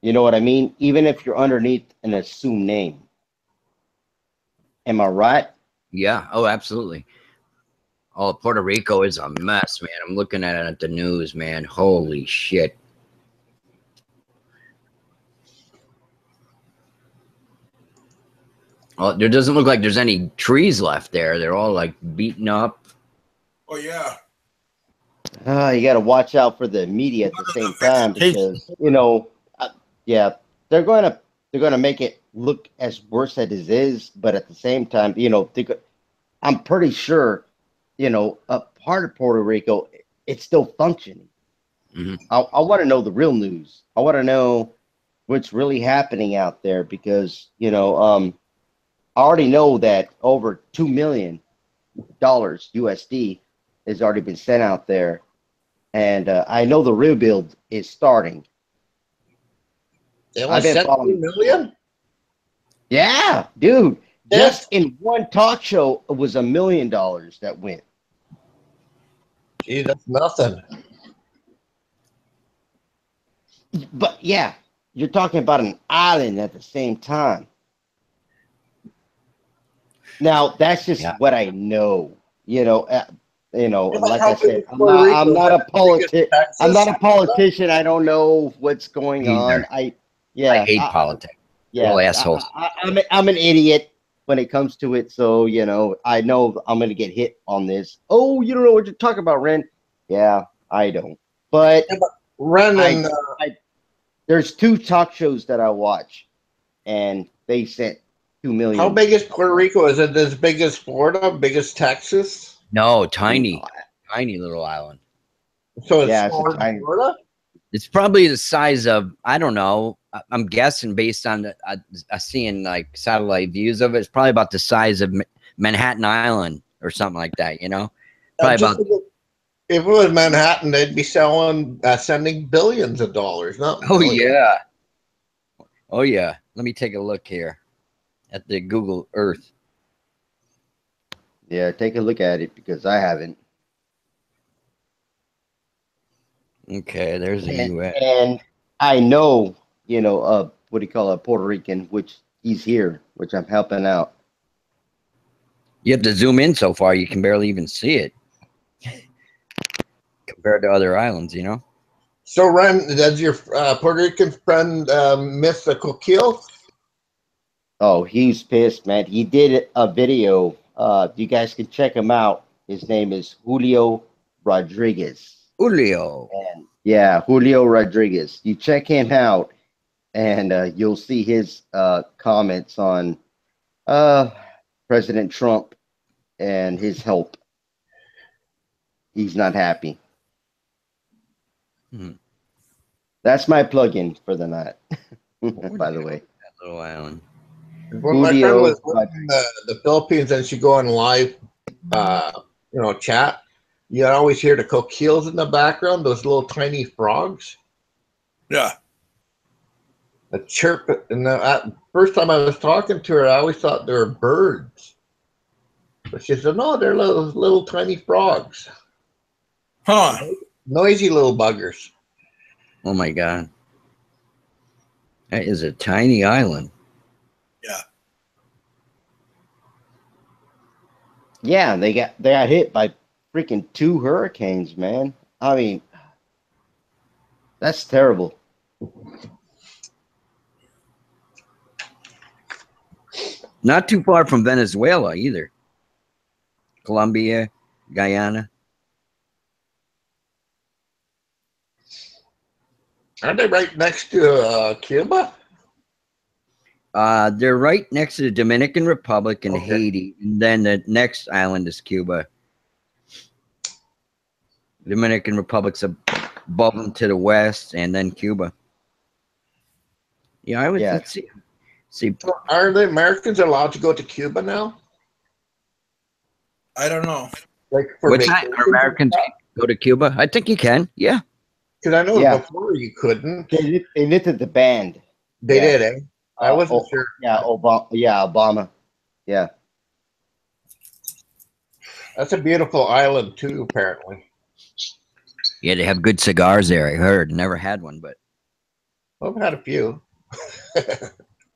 [SPEAKER 2] You know what I mean? Even if you're underneath an assumed name. Am I right?
[SPEAKER 3] Yeah. Oh, absolutely. Oh, Puerto Rico is a mess, man. I'm looking at it at the news, man. Holy shit. Oh, there doesn't look like there's any trees left there. They're all like beaten up.
[SPEAKER 1] Oh, yeah.
[SPEAKER 2] You got to watch out for the media at the same time because, yeah, they're going to make it look as worse as it is, but at the same time, I'm pretty sure, a part of Puerto Rico, it's still functioning. Mm-hmm. I want to know the real news. I want to know what's really happening out there because, I I already know that over $2 million USD has already been sent out there, and I know the rebuild is starting.
[SPEAKER 5] They only
[SPEAKER 2] I've been
[SPEAKER 5] sent
[SPEAKER 2] following.
[SPEAKER 5] 2 million?
[SPEAKER 2] Yeah, dude.
[SPEAKER 5] Yes.
[SPEAKER 2] Just in one talk show, it was $1 million that went.
[SPEAKER 5] Gee, that's nothing.
[SPEAKER 2] But yeah, you're talking about an island at the same time. Now that's just what I know. Like I said, I'm not a politic. I'm not a politician. I don't know what's going on.
[SPEAKER 3] I
[SPEAKER 2] Yeah,
[SPEAKER 3] hate politics.
[SPEAKER 2] Yeah,
[SPEAKER 3] Real assholes.
[SPEAKER 2] I'm an idiot when it comes to it. So I know I'm gonna get hit on this. Oh, you don't know what you're talking about, Ren. Yeah, I don't. But
[SPEAKER 5] Ren and
[SPEAKER 2] there's 2 talk shows that I watch, and they sent 2 million.
[SPEAKER 5] how big is Puerto Rico? Is it as big as Florida? Big as Texas?
[SPEAKER 3] No, tiny little island.
[SPEAKER 5] So it's smaller than Florida?
[SPEAKER 3] It's probably the size of, I don't know. I'm guessing based on seeing like satellite views of it. It's probably about the size of Manhattan Island or something like that. Probably about.
[SPEAKER 5] If it was Manhattan, they'd be sending billions of dollars. Not
[SPEAKER 3] Oh
[SPEAKER 5] millions.
[SPEAKER 3] yeah. Oh yeah. Let me take a look here at the Google Earth.
[SPEAKER 2] Yeah, take a look at it because I haven't.
[SPEAKER 3] Okay, there's the U.S.
[SPEAKER 2] And I know, what do you call a Puerto Rican, which he's here, which I'm helping out.
[SPEAKER 3] You have to zoom in so far, you can barely even see it compared to other islands,
[SPEAKER 5] So, Ren, does your Puerto Rican friend miss the coquille?
[SPEAKER 2] Oh, he's pissed, man. He did a video. You guys can check him out. His name is Julio Rodriguez.
[SPEAKER 3] Julio.
[SPEAKER 2] And yeah, Julio Rodriguez. You check him out, and you'll see his comments on President Trump and his help. He's not happy. That's my plug-in for the night. By the way,
[SPEAKER 3] that little island.
[SPEAKER 5] When my friend was in the Philippines and she'd go on live, chat, you always hear the coquilles in the background, those little tiny frogs.
[SPEAKER 1] Yeah.
[SPEAKER 5] A chirp. And the first time I was talking to her, I always thought they were birds. But she said, no, they're little tiny frogs.
[SPEAKER 1] Huh.
[SPEAKER 5] Noisy little buggers.
[SPEAKER 3] Oh my God. That is a tiny island.
[SPEAKER 1] Yeah.
[SPEAKER 2] Yeah, they got hit by freaking 2 hurricanes, man. I mean, that's terrible.
[SPEAKER 3] Not too far from Venezuela either. Colombia, Guyana.
[SPEAKER 5] Aren't they right next to Cuba?
[SPEAKER 3] They're right next to the Dominican Republic and Haiti, and then the next island is Cuba. Dominican Republic's above them to the west, and then Cuba. Yeah, let's see.
[SPEAKER 5] Are the Americans allowed to go to Cuba now?
[SPEAKER 1] I don't know.
[SPEAKER 5] Like for
[SPEAKER 3] Which are Americans go to Cuba? I think you can. Yeah.
[SPEAKER 5] Because I know before you couldn't.
[SPEAKER 2] They lifted the ban.
[SPEAKER 5] They did, eh? I wasn't sure.
[SPEAKER 2] Yeah, Obama. Yeah.
[SPEAKER 5] That's a beautiful island too, apparently.
[SPEAKER 3] Yeah, they have good cigars there, I heard. Never had one, but
[SPEAKER 5] I've had a few.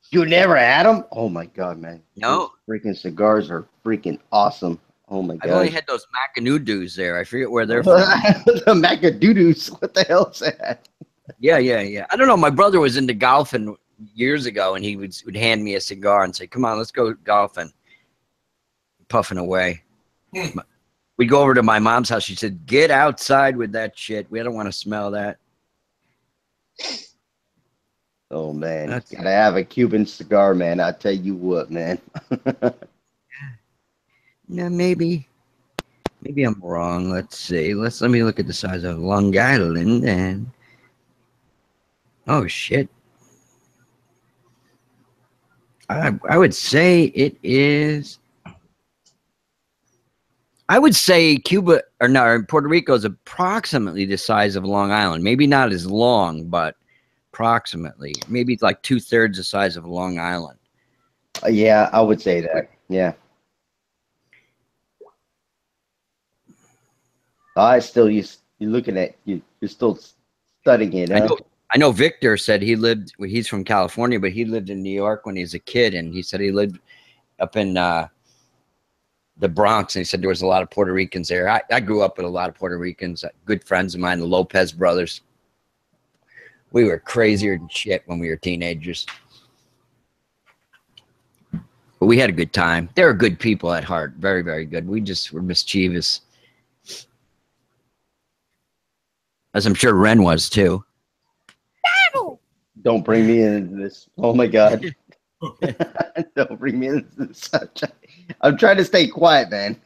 [SPEAKER 2] You never had them? Oh my God, man.
[SPEAKER 3] No.
[SPEAKER 2] Those freaking cigars are freaking awesome. Oh my God.
[SPEAKER 3] I've only had those Macanudos there. I forget where they're from.
[SPEAKER 2] The Macadoodles. What the hell is that?
[SPEAKER 3] Yeah. I don't know. My brother was into golfing years ago, and he would hand me a cigar and say, "Come on, let's go golfing." Puffing away. We'd go over to my mom's house. She said, "Get outside with that shit. We don't want to smell that."
[SPEAKER 2] Oh man, gotta have a Cuban cigar, man. I'll tell you what, man.
[SPEAKER 3] Yeah, maybe I'm wrong. Let's see. Let me look at the size of Long Island and oh shit. I would say it is. I would say Cuba or no, Puerto Rico is approximately the size of Long Island. Maybe not as long, but approximately. Maybe like 2/3 the size of Long Island.
[SPEAKER 2] Yeah, I would say that. Yeah. I still you're looking at you're still studying it, huh?
[SPEAKER 3] I know Victor said he's from California, but he lived in New York when he was a kid, and he said he lived up in the Bronx, and he said there was a lot of Puerto Ricans there. I grew up with a lot of Puerto Ricans, good friends of mine, the Lopez brothers. We were crazier than shit when we were teenagers. But we had a good time. They were good people at heart. Very, very good. We just were mischievous. As I'm sure Ren was too.
[SPEAKER 2] Don't bring me into this. Oh my God. Don't bring me into this. I'm trying to stay quiet, man.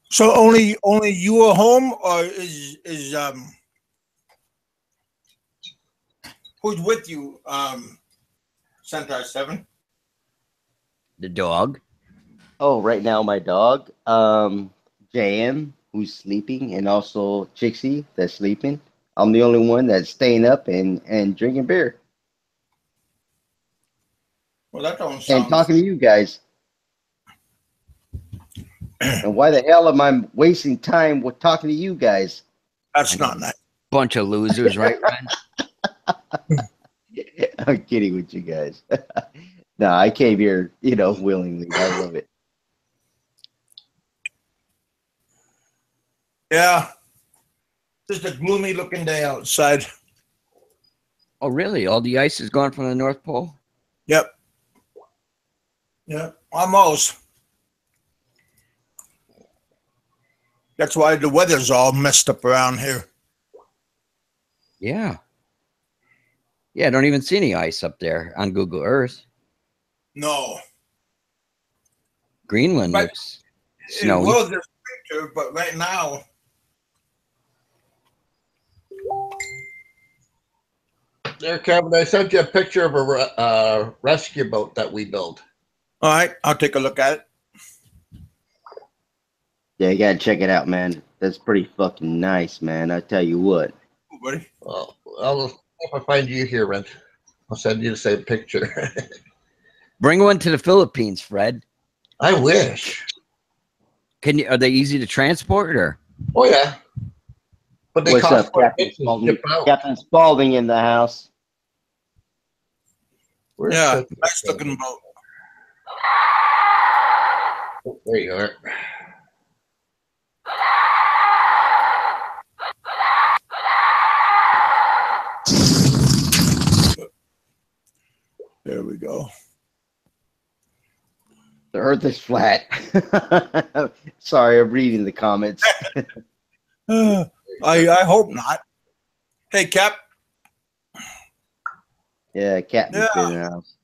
[SPEAKER 1] So only you are home, or is who's with you? Centaur 7.
[SPEAKER 3] The dog.
[SPEAKER 2] Oh, right now my dog, JM, who's sleeping, and also Trixie that's sleeping. I'm the only one that's staying up and drinking beer
[SPEAKER 1] Well, that don't
[SPEAKER 2] and
[SPEAKER 1] sound.
[SPEAKER 2] talking to you guys. And why the hell am I wasting time with talking to you guys?
[SPEAKER 1] That's not nice.
[SPEAKER 3] Bunch of losers, right, Ren?
[SPEAKER 2] I'm kidding with you guys. No, I came here, willingly. I love it.
[SPEAKER 1] Yeah, just a gloomy looking day outside.
[SPEAKER 3] Oh, really? All the ice is gone from the North Pole?
[SPEAKER 1] Yep. Yeah, almost. That's why the weather's all messed up around here.
[SPEAKER 3] Yeah. Yeah, I don't even see any ice up there on Google Earth.
[SPEAKER 1] No.
[SPEAKER 3] Greenland
[SPEAKER 1] But
[SPEAKER 3] looks
[SPEAKER 1] it
[SPEAKER 3] snowy.
[SPEAKER 1] will this winter, but right now.
[SPEAKER 5] There, Kevin, I sent you a picture of a rescue boat that we built.
[SPEAKER 1] All right, I'll take a look at it.
[SPEAKER 2] Yeah, you gotta check it out, man. That's pretty fucking nice, man. I tell you what.
[SPEAKER 1] Oh, buddy.
[SPEAKER 5] Well, if I find you here, Rent, I'll send you the same picture.
[SPEAKER 3] Bring one to the Philippines, Fred.
[SPEAKER 5] I wish.
[SPEAKER 3] Are they easy to transport or?
[SPEAKER 5] Oh yeah. But they
[SPEAKER 2] What's
[SPEAKER 5] cost
[SPEAKER 2] up,
[SPEAKER 5] more
[SPEAKER 2] Captain
[SPEAKER 5] to
[SPEAKER 2] Spaulding?
[SPEAKER 5] ship out.
[SPEAKER 2] Captain Spaulding in the house.
[SPEAKER 5] Where's
[SPEAKER 1] Yeah,
[SPEAKER 5] the-
[SPEAKER 1] nice looking boat.
[SPEAKER 5] Oh, there you are.
[SPEAKER 1] There we go.
[SPEAKER 2] The earth is flat. Sorry, I'm reading the comments.
[SPEAKER 1] I hope not. Hey, Cap.
[SPEAKER 2] Yeah, Captain's
[SPEAKER 1] Yeah.
[SPEAKER 2] in the house.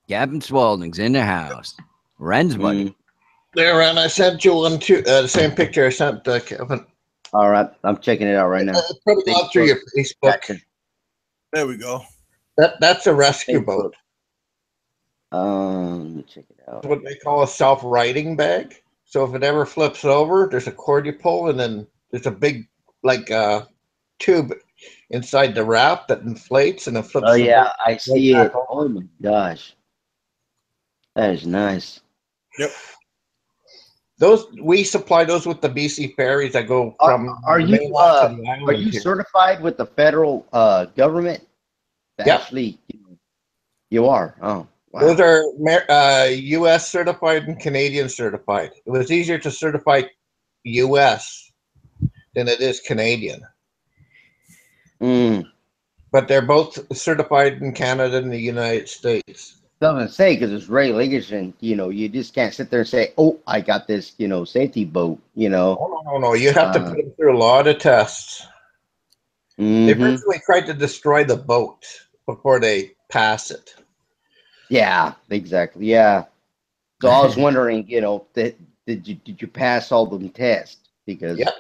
[SPEAKER 3] Captain Spaulding's in the house. Ren's buddy.
[SPEAKER 5] There, Ren, I sent you one too. The same picture I sent Kevin.
[SPEAKER 2] All right, I'm checking it out right now.
[SPEAKER 5] It's probably gone through your Facebook.
[SPEAKER 2] Captain.
[SPEAKER 1] There we go.
[SPEAKER 5] That's a rescue boat.
[SPEAKER 2] Let me check it out.
[SPEAKER 5] It's what they call a self-righting bag. So if it ever flips over, there's a cord you pull, and then there's a big tube inside the wrap that inflates and it flips.
[SPEAKER 2] Oh
[SPEAKER 5] the
[SPEAKER 2] yeah,
[SPEAKER 5] boat
[SPEAKER 2] I see
[SPEAKER 5] right
[SPEAKER 2] it.
[SPEAKER 5] back over.
[SPEAKER 2] Oh my gosh, that is nice.
[SPEAKER 1] Yep.
[SPEAKER 5] Those we supply those with the BC ferries that go from
[SPEAKER 2] Are
[SPEAKER 5] the
[SPEAKER 2] you
[SPEAKER 5] mainland to the island.
[SPEAKER 2] are you
[SPEAKER 5] here.
[SPEAKER 2] certified with the federal government?
[SPEAKER 5] Yeah.
[SPEAKER 2] Actually, you are. Oh, wow.
[SPEAKER 5] Those are U.S. certified and Canadian certified. It was easier to certify U.S. than it is Canadian. But they're both certified in Canada and the United States.
[SPEAKER 2] Something to say because it's regulation. You just can't sit there and say, "Oh, I got this," safety boat.
[SPEAKER 5] Oh, no. You have to put them through a lot of tests. They virtually tried to destroy the boat before they pass it.
[SPEAKER 2] Yeah, exactly. Yeah. So I was wondering, did you pass all them tests? Because it's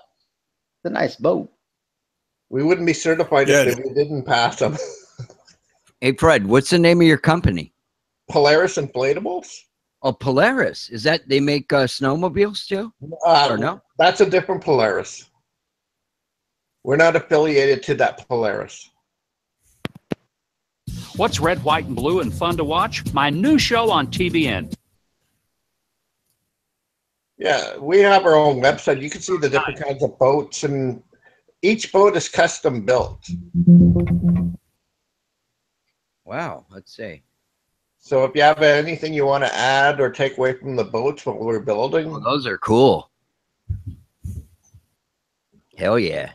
[SPEAKER 2] a nice boat.
[SPEAKER 5] We wouldn't be certified if we didn't pass them.
[SPEAKER 3] Hey, Fred, what's the name of your company?
[SPEAKER 5] Polaris Inflatables.
[SPEAKER 3] Oh, Polaris. Is that they make snowmobiles too? Or no?
[SPEAKER 5] That's a different Polaris. We're not affiliated to that Polaris.
[SPEAKER 6] What's red, white, and blue and fun to watch? My new show on TVN.
[SPEAKER 5] Yeah, we have our own website. You can see the different kinds of boats, and each boat is custom built.
[SPEAKER 3] Wow, let's see.
[SPEAKER 5] So if you have anything you want to add or take away from the boats, what we're building.
[SPEAKER 3] Oh, those are cool. Hell yeah.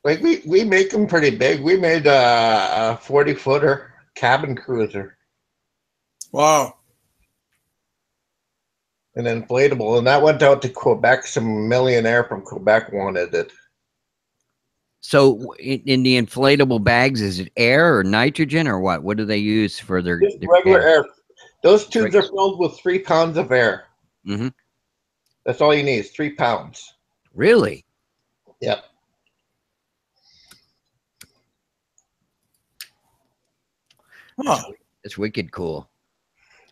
[SPEAKER 5] Like we make them pretty big. We made a 40-footer cabin cruiser.
[SPEAKER 1] Wow.
[SPEAKER 5] An inflatable, and that went out to Quebec. Some millionaire from Quebec wanted it.
[SPEAKER 3] So in the inflatable bags, is it air or nitrogen or what? What do they use for their
[SPEAKER 5] regular air? Those tubes
[SPEAKER 3] Right.
[SPEAKER 5] are filled with 3 pounds of air.
[SPEAKER 3] Mm-hmm.
[SPEAKER 5] That's all you need is 3 pounds.
[SPEAKER 3] Really?
[SPEAKER 5] Yep.
[SPEAKER 1] Huh.
[SPEAKER 3] It's wicked cool.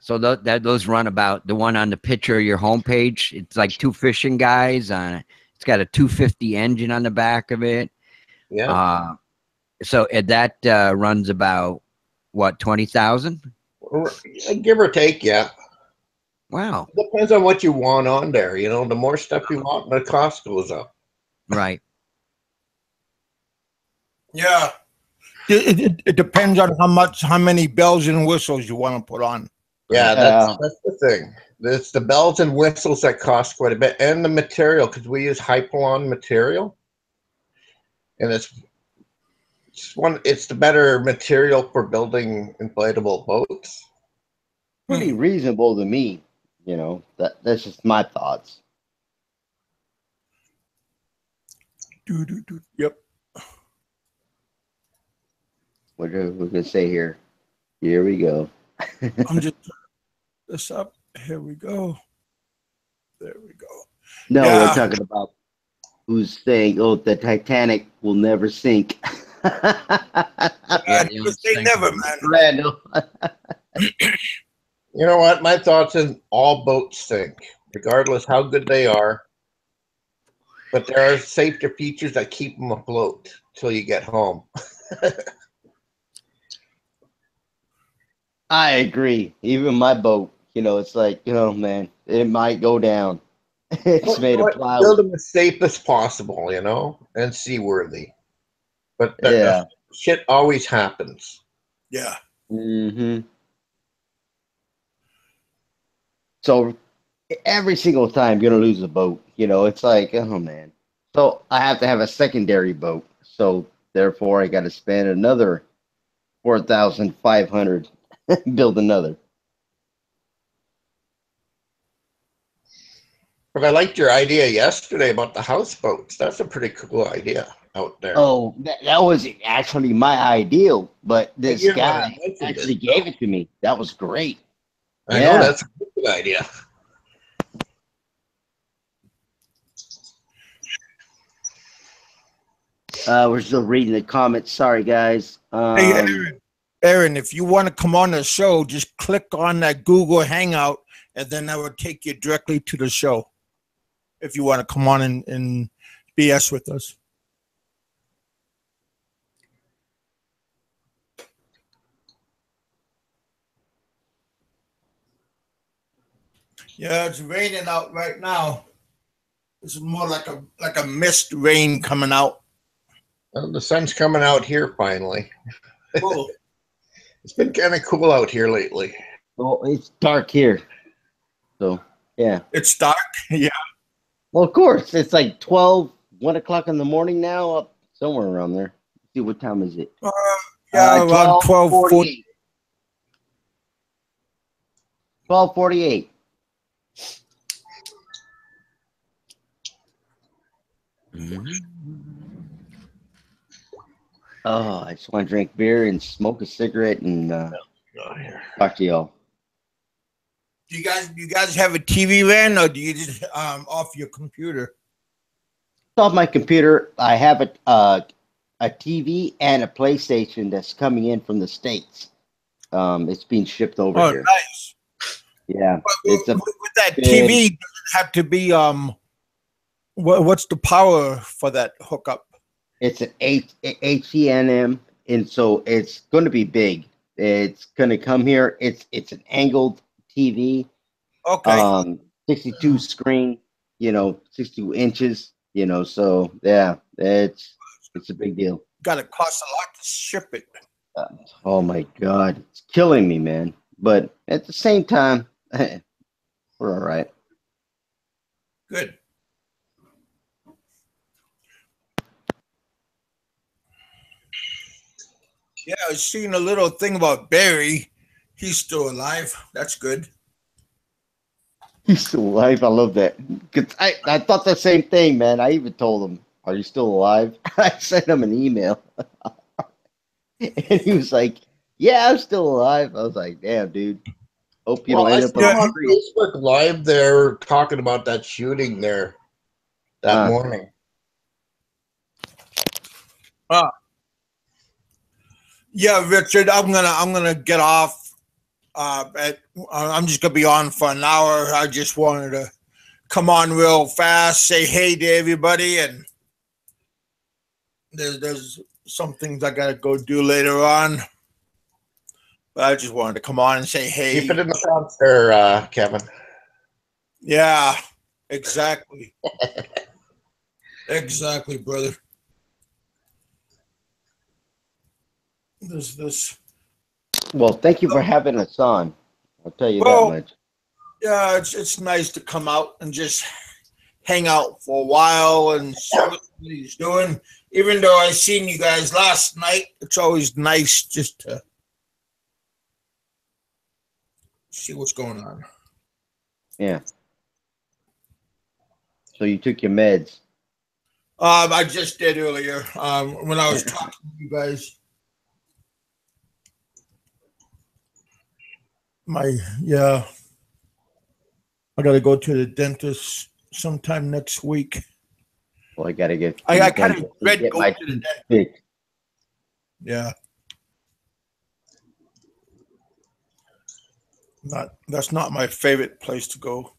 [SPEAKER 3] So those run about the one on the picture of your homepage. It's like 2 fishing guys on it. It's got a 250 engine on the back of it.
[SPEAKER 5] Yeah.
[SPEAKER 3] So that runs about what, 20,000?
[SPEAKER 5] Give or take, yeah.
[SPEAKER 3] Wow.
[SPEAKER 5] It depends on what you want on there. You know, the more stuff you want, the cost goes up.
[SPEAKER 3] Right.
[SPEAKER 1] Yeah. It depends on how many bells and whistles you want to put on.
[SPEAKER 5] Yeah, that's the thing. It's the bells and whistles that cost quite a bit, and the material, because we use Hypalon material, and it's the better material for building inflatable boats.
[SPEAKER 2] Pretty reasonable to me. You know, that's just my thoughts.
[SPEAKER 1] Yep.
[SPEAKER 2] What are we gonna say here? Here we go.
[SPEAKER 1] I'm just this up. Here we go. There we go.
[SPEAKER 2] No,
[SPEAKER 1] Yeah.
[SPEAKER 2] we're talking about who's saying, "Oh, the Titanic will never sink."
[SPEAKER 3] Yeah,
[SPEAKER 1] They never, man.
[SPEAKER 2] Randall.
[SPEAKER 5] You know what? My thoughts is all boats sink, regardless how good they are. But there are safety features that keep them afloat till you get home.
[SPEAKER 2] I agree. Even my boat, you know, it's like, man, it might go down. It's made of plywood.
[SPEAKER 5] Build them as safe as possible, you know, and seaworthy. But
[SPEAKER 2] Yeah.
[SPEAKER 5] shit always happens.
[SPEAKER 1] Yeah.
[SPEAKER 2] Mm-hmm. So every single time you're gonna lose a boat, you know, it's like, oh man. So I have to have a secondary boat. So therefore I gotta spend another 4,500 build another.
[SPEAKER 5] But I liked your idea yesterday about the houseboats. That's a pretty cool idea out there.
[SPEAKER 2] Oh, that was actually my ideal, but this
[SPEAKER 5] You're
[SPEAKER 2] guy
[SPEAKER 5] not mentioned
[SPEAKER 2] actually
[SPEAKER 5] it,
[SPEAKER 2] gave it to me. That was great.
[SPEAKER 5] I know that's a good idea.
[SPEAKER 2] We're still reading the comments. Sorry, guys.
[SPEAKER 1] Hey, Aaron, if you want to come on the show, just click on that Google Hangout, and then that would take you directly to the show. If you want to come on and BS with us. Yeah, it's raining out right now. This is more like a mist rain coming out.
[SPEAKER 5] Well, the sun's coming out here finally.
[SPEAKER 1] Cool.
[SPEAKER 5] It's been kind of cool out here lately.
[SPEAKER 2] Well, it's dark here. So, yeah.
[SPEAKER 1] It's dark. Yeah.
[SPEAKER 2] Well, of course. It's like 1 o'clock in the morning now, up somewhere around there. Let's see, what time is it?
[SPEAKER 1] Yeah, around 12:40.
[SPEAKER 2] 12:48. Oh, I just want to drink beer and smoke a cigarette and talk to y'all.
[SPEAKER 1] Do you guys have a TV, Van, or do you just off your computer?
[SPEAKER 2] Off my computer. I have it a TV and a PlayStation that's coming in from the States. It's being shipped over here.
[SPEAKER 1] Nice.
[SPEAKER 2] Yeah,
[SPEAKER 1] But
[SPEAKER 2] it's a
[SPEAKER 1] with that
[SPEAKER 2] big-
[SPEAKER 1] TV, does it have to be what's the power for that hookup?
[SPEAKER 2] It's an HENM, and so it's going to be big. It's going to come here. It's an angled TV.
[SPEAKER 1] Okay.
[SPEAKER 2] 62 screen. 62 inches. So yeah, it's a big deal.
[SPEAKER 1] Got to cost a lot to ship it.
[SPEAKER 2] Oh my God, it's killing me, man. But at the same time, we're all right.
[SPEAKER 1] Good. Yeah, I was seeing a little thing about Barry. He's still alive. That's good.
[SPEAKER 2] He's still alive. I love that. 'Cause I thought the same thing, man. I even told him, "Are you still alive?" I sent him an email, and he was like, "Yeah, I'm still alive." I was like, "Damn, dude. Hope you don't
[SPEAKER 5] I
[SPEAKER 2] end up
[SPEAKER 5] saw
[SPEAKER 2] on
[SPEAKER 5] on
[SPEAKER 2] the street."
[SPEAKER 5] Facebook Live there talking about that shooting there that morning.
[SPEAKER 1] Yeah, Richard, I'm gonna get off. I'm just gonna be on for an hour. I just wanted to come on real fast, say hey to everybody, and there's some things I gotta go do later on. But I just wanted to come on and say hey.
[SPEAKER 5] Keep it in the front there, Kevin.
[SPEAKER 1] Yeah, exactly. Exactly, brother. This.
[SPEAKER 2] Well, thank you for having us on. I'll tell you
[SPEAKER 1] Well,
[SPEAKER 2] that much.
[SPEAKER 1] Yeah, it's nice to come out and just hang out for a while and see what he's doing. Even though I seen you guys last night, it's always nice just to see what's going on.
[SPEAKER 2] Yeah. So you took your meds.
[SPEAKER 1] I just did earlier when I was talking to you guys. I got to go to the dentist sometime next week.
[SPEAKER 2] Well, I got to get.
[SPEAKER 1] I kind of dread
[SPEAKER 2] get
[SPEAKER 1] going
[SPEAKER 2] my
[SPEAKER 1] to the dentist.
[SPEAKER 2] fixed.
[SPEAKER 1] Yeah. That's not my favorite place to go.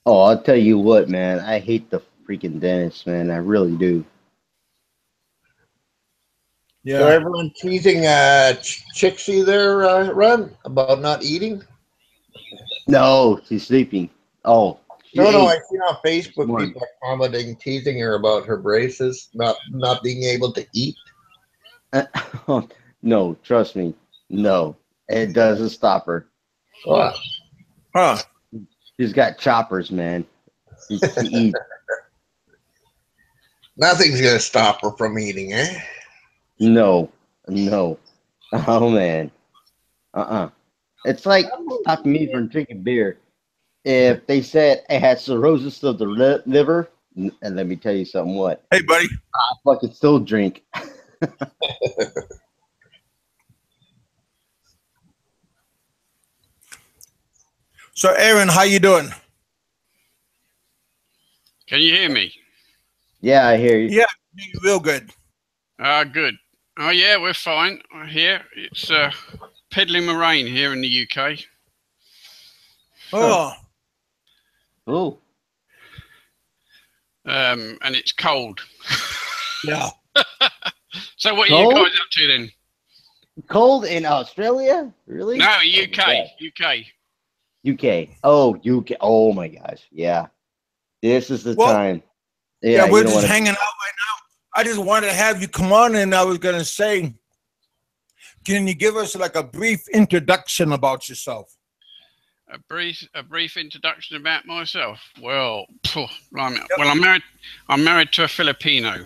[SPEAKER 2] Oh, I'll tell you what, man. I hate the freaking dentist, man. I really do.
[SPEAKER 1] Yeah.
[SPEAKER 5] So everyone teasing Chixie there, Ron, about not eating?
[SPEAKER 2] No, she's sleeping. Oh,
[SPEAKER 5] No, I
[SPEAKER 2] ate.
[SPEAKER 5] see on Facebook
[SPEAKER 2] Morning.
[SPEAKER 5] people are commenting, teasing her about her braces, not being able to eat.
[SPEAKER 2] No, trust me. No, it doesn't stop her.
[SPEAKER 5] Wow.
[SPEAKER 1] Huh.
[SPEAKER 2] She's got choppers, man. She eats.
[SPEAKER 5] Nothing's gonna stop her from eating, eh?
[SPEAKER 2] No. Oh man. It's like stopping me from drinking beer. If they said I had cirrhosis of the liver, and let me tell you something. What?
[SPEAKER 1] Hey, buddy.
[SPEAKER 2] I fucking still drink.
[SPEAKER 1] So, Aaron, how you doing?
[SPEAKER 6] Can you hear me?
[SPEAKER 2] Yeah, I hear you.
[SPEAKER 1] Yeah, real good.
[SPEAKER 6] Good. Oh, yeah, we're fine here. It's peddling the rain here in the UK.
[SPEAKER 1] Oh.
[SPEAKER 2] Oh.
[SPEAKER 6] And it's cold.
[SPEAKER 1] Yeah.
[SPEAKER 6] So what are
[SPEAKER 2] Cold?
[SPEAKER 6] you guys up to then?
[SPEAKER 2] Cold in Australia? Really?
[SPEAKER 6] No, UK.
[SPEAKER 2] UK. Oh, UK. Oh my gosh. Yeah. This is the time.
[SPEAKER 1] Yeah, we're
[SPEAKER 2] you don't
[SPEAKER 1] just
[SPEAKER 2] wanna-
[SPEAKER 1] hanging out right now. I just wanted to have you come on, and I was gonna say, can you give us like a brief introduction about yourself?
[SPEAKER 6] A brief introduction about myself. Well, I'm married to a Filipino,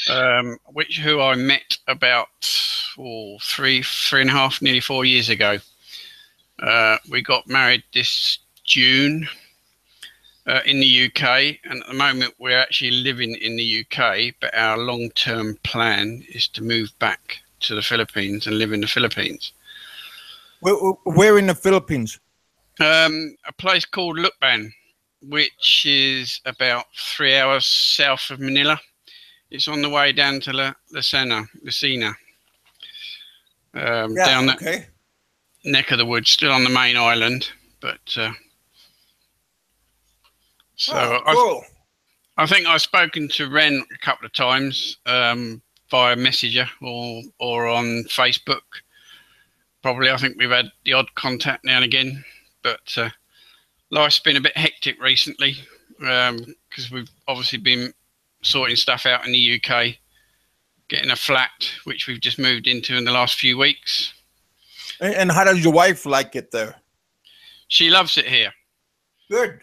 [SPEAKER 6] who I met about 3.5, nearly 4 years ago. We got married this June in the UK, and at the moment we're actually living in the UK, but our long-term plan is to move back to the Philippines and live in the Philippines.
[SPEAKER 1] Where in the Philippines?
[SPEAKER 6] A place called Lucban, which is about 3 hours south of Manila. It's on the way down to Lucena.
[SPEAKER 1] Yeah,
[SPEAKER 6] down that
[SPEAKER 1] okay.
[SPEAKER 6] neck of the woods, still on the main island, but so
[SPEAKER 1] cool.
[SPEAKER 6] I think I've spoken to Ren a couple of times via Messenger or on Facebook. Probably, I think we've had the odd contact now and again, but life's been a bit hectic recently because we've obviously been sorting stuff out in the UK, getting a flat which we've just moved into in the last few weeks.
[SPEAKER 1] And how does your wife like it there?
[SPEAKER 6] She loves it here.
[SPEAKER 1] Good.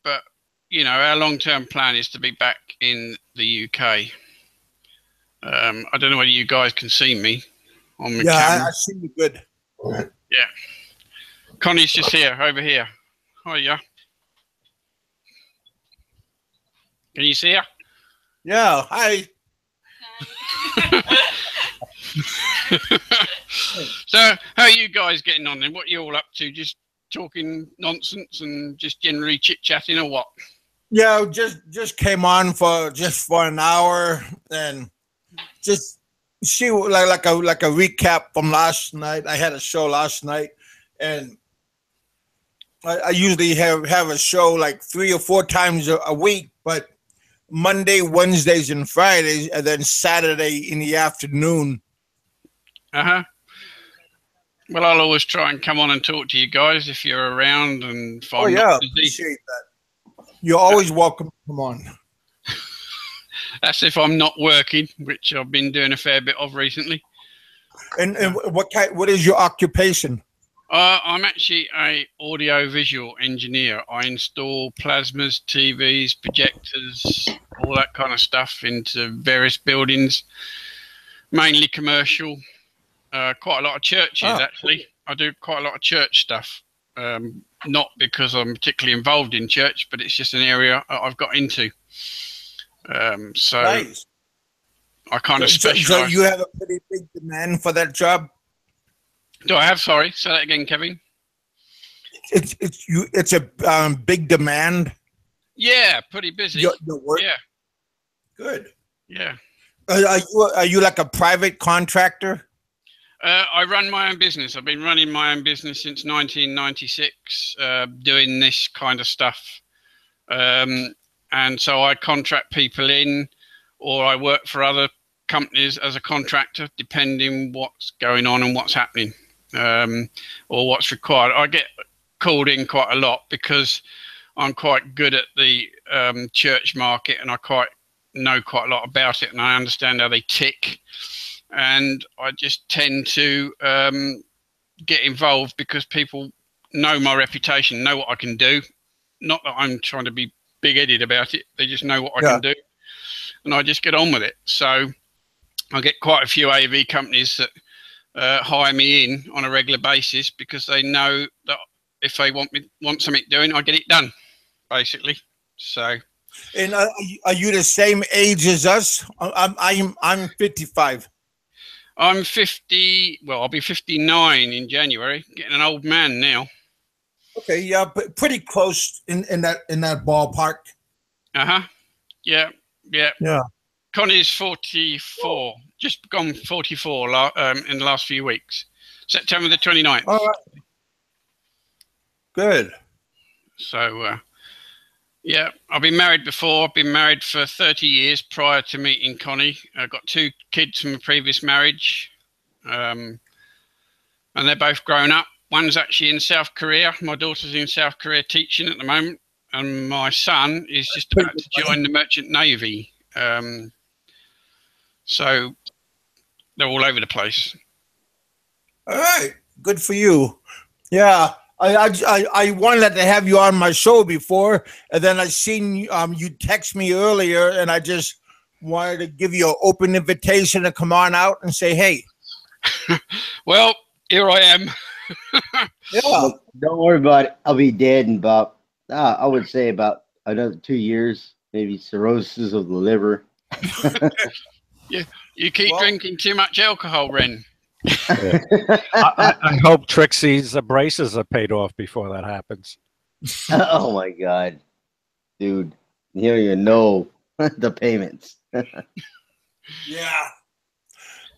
[SPEAKER 6] But, you know, our long-term plan is to be back in the UK. I don't know whether you guys can see me on the camera.
[SPEAKER 1] I see you good.
[SPEAKER 6] Yeah. Connie's just here, over here. Hiya. Can you see her?
[SPEAKER 1] Yeah, hi.
[SPEAKER 6] So, how are you guys getting on then? What are you all up to? Just talking nonsense and just generally chit-chatting or what?
[SPEAKER 1] Yeah, just came on for an hour and just see like a recap from last night. I had a show last night, and I usually have a show like 3 or 4 times a week, but Monday, Wednesdays, and Fridays, and then Saturday in the afternoon.
[SPEAKER 6] Well, I'll always try and come on and talk to you guys if you're around and if I'm not busy.
[SPEAKER 1] Appreciate that. You're always welcome to come on.
[SPEAKER 6] That's if I'm not working, which I've been doing a fair bit of recently.
[SPEAKER 1] And what is your occupation?
[SPEAKER 6] I'm actually a audio-visual engineer. I install plasmas, TVs, projectors, all that kind of stuff into various buildings, mainly commercial. Quite a lot of churches, actually. I do quite a lot of church stuff. Not because I'm particularly involved in church, but it's just an area I've got into. So
[SPEAKER 1] nice.
[SPEAKER 6] I kind of specialize.
[SPEAKER 1] So you have a pretty big demand for that job?
[SPEAKER 6] Do I have? Sorry, say that again, Kevin.
[SPEAKER 1] It's a big demand.
[SPEAKER 6] Yeah, pretty busy.
[SPEAKER 1] Your work?
[SPEAKER 6] Yeah.
[SPEAKER 1] Good.
[SPEAKER 6] Yeah.
[SPEAKER 1] Are you like a private contractor?
[SPEAKER 6] I run my own business. I've been running my own business since 1996, doing this kind of stuff. And so I contract people in, or I work for other companies as a contractor, depending what's going on and what's happening, or what's required. I get called in quite a lot because I'm quite good at the church market, and I know quite a lot about it, and I understand how they tick. And I just tend to get involved because people know my reputation, know what I can do. Not that I'm trying to be big-headed about it. They just know what I can do. And I just get on with it. So I get quite a few AV companies that hire me in on a regular basis because they know that if they want something doing, I get it done, basically. So.
[SPEAKER 1] And are you the same age as us? I'm 55.
[SPEAKER 6] I'm 50. Well, I'll be 59 in January. Getting an old man now.
[SPEAKER 1] Okay, yeah, but pretty close in that ballpark.
[SPEAKER 6] Yeah.
[SPEAKER 1] Yeah.
[SPEAKER 6] Connie's 44. Just gone 44 in the last few weeks. September the 29th.
[SPEAKER 1] All right. Good.
[SPEAKER 6] So, yeah, I've been married before. I've been married for 30 years prior to meeting Connie. I've got 2 kids from a previous marriage, and they're both grown up. One's actually in South Korea. My daughter's in South Korea teaching at the moment, and my son is just about to join the Merchant Navy. So they're all over the place.
[SPEAKER 1] All right, good for you. Yeah. I wanted to have you on my show before, and then I seen you text me earlier, and I just wanted to give you an open invitation to come on out and say, hey.
[SPEAKER 6] Well, here I am.
[SPEAKER 2] Yeah. Don't worry about it. I'll be dead in about, I would say about another 2 years, maybe cirrhosis of the liver.
[SPEAKER 6] Yeah, you keep drinking too much alcohol, Ren.
[SPEAKER 7] Yeah. I hope Trixie's braces are paid off before that happens.
[SPEAKER 2] Oh my God, dude! You don't even know the payments.
[SPEAKER 1] Yeah.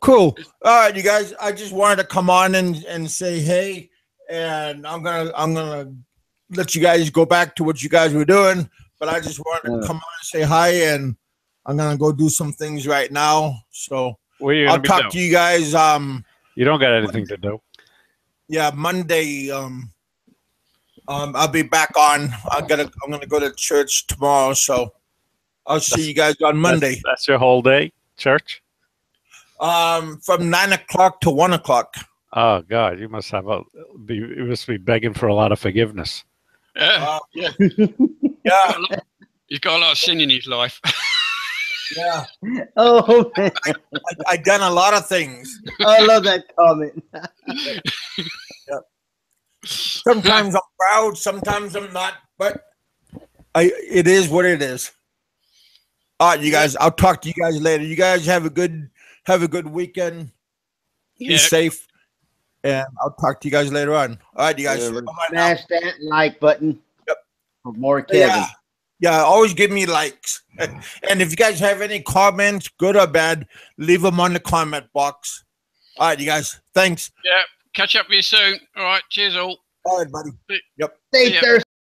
[SPEAKER 1] Cool. All right, you guys. I just wanted to come on and say hey, and I'm gonna let you guys go back to what you guys were doing. But I just wanted to come on and say hi, and I'm gonna go do some things right now. So I'll talk to you guys.
[SPEAKER 7] You don't got anything to do.
[SPEAKER 1] Yeah, Monday. I'll be back on. I'm gonna go to church tomorrow, so I'll see you guys on Monday.
[SPEAKER 7] That's your whole day, church?
[SPEAKER 1] From 9 o'clock to 1 o'clock.
[SPEAKER 7] Oh God, you must have you must be begging for a lot of forgiveness.
[SPEAKER 6] Yeah.
[SPEAKER 1] Yeah.
[SPEAKER 6] He's got a lot of sin in his life.
[SPEAKER 1] Yeah.
[SPEAKER 2] Oh man,
[SPEAKER 1] I done a lot of things.
[SPEAKER 2] I love that comment.
[SPEAKER 1] Yeah. Sometimes I'm proud, sometimes I'm not, but it is what it is. All right, you guys. I'll talk to you guys later. You guys have a good weekend. Be safe, and I'll talk to you guys later on. All right, you guys.
[SPEAKER 2] Smash that like button.
[SPEAKER 1] Yep.
[SPEAKER 2] For more Kevin.
[SPEAKER 1] Yeah. Always give me likes, and if you guys have any comments, good or bad, leave them on the comment box. All right, you guys. Thanks.
[SPEAKER 6] Yeah. Catch up with you soon. All right. Cheers, all.
[SPEAKER 1] All right, buddy.
[SPEAKER 2] Stay thirsty.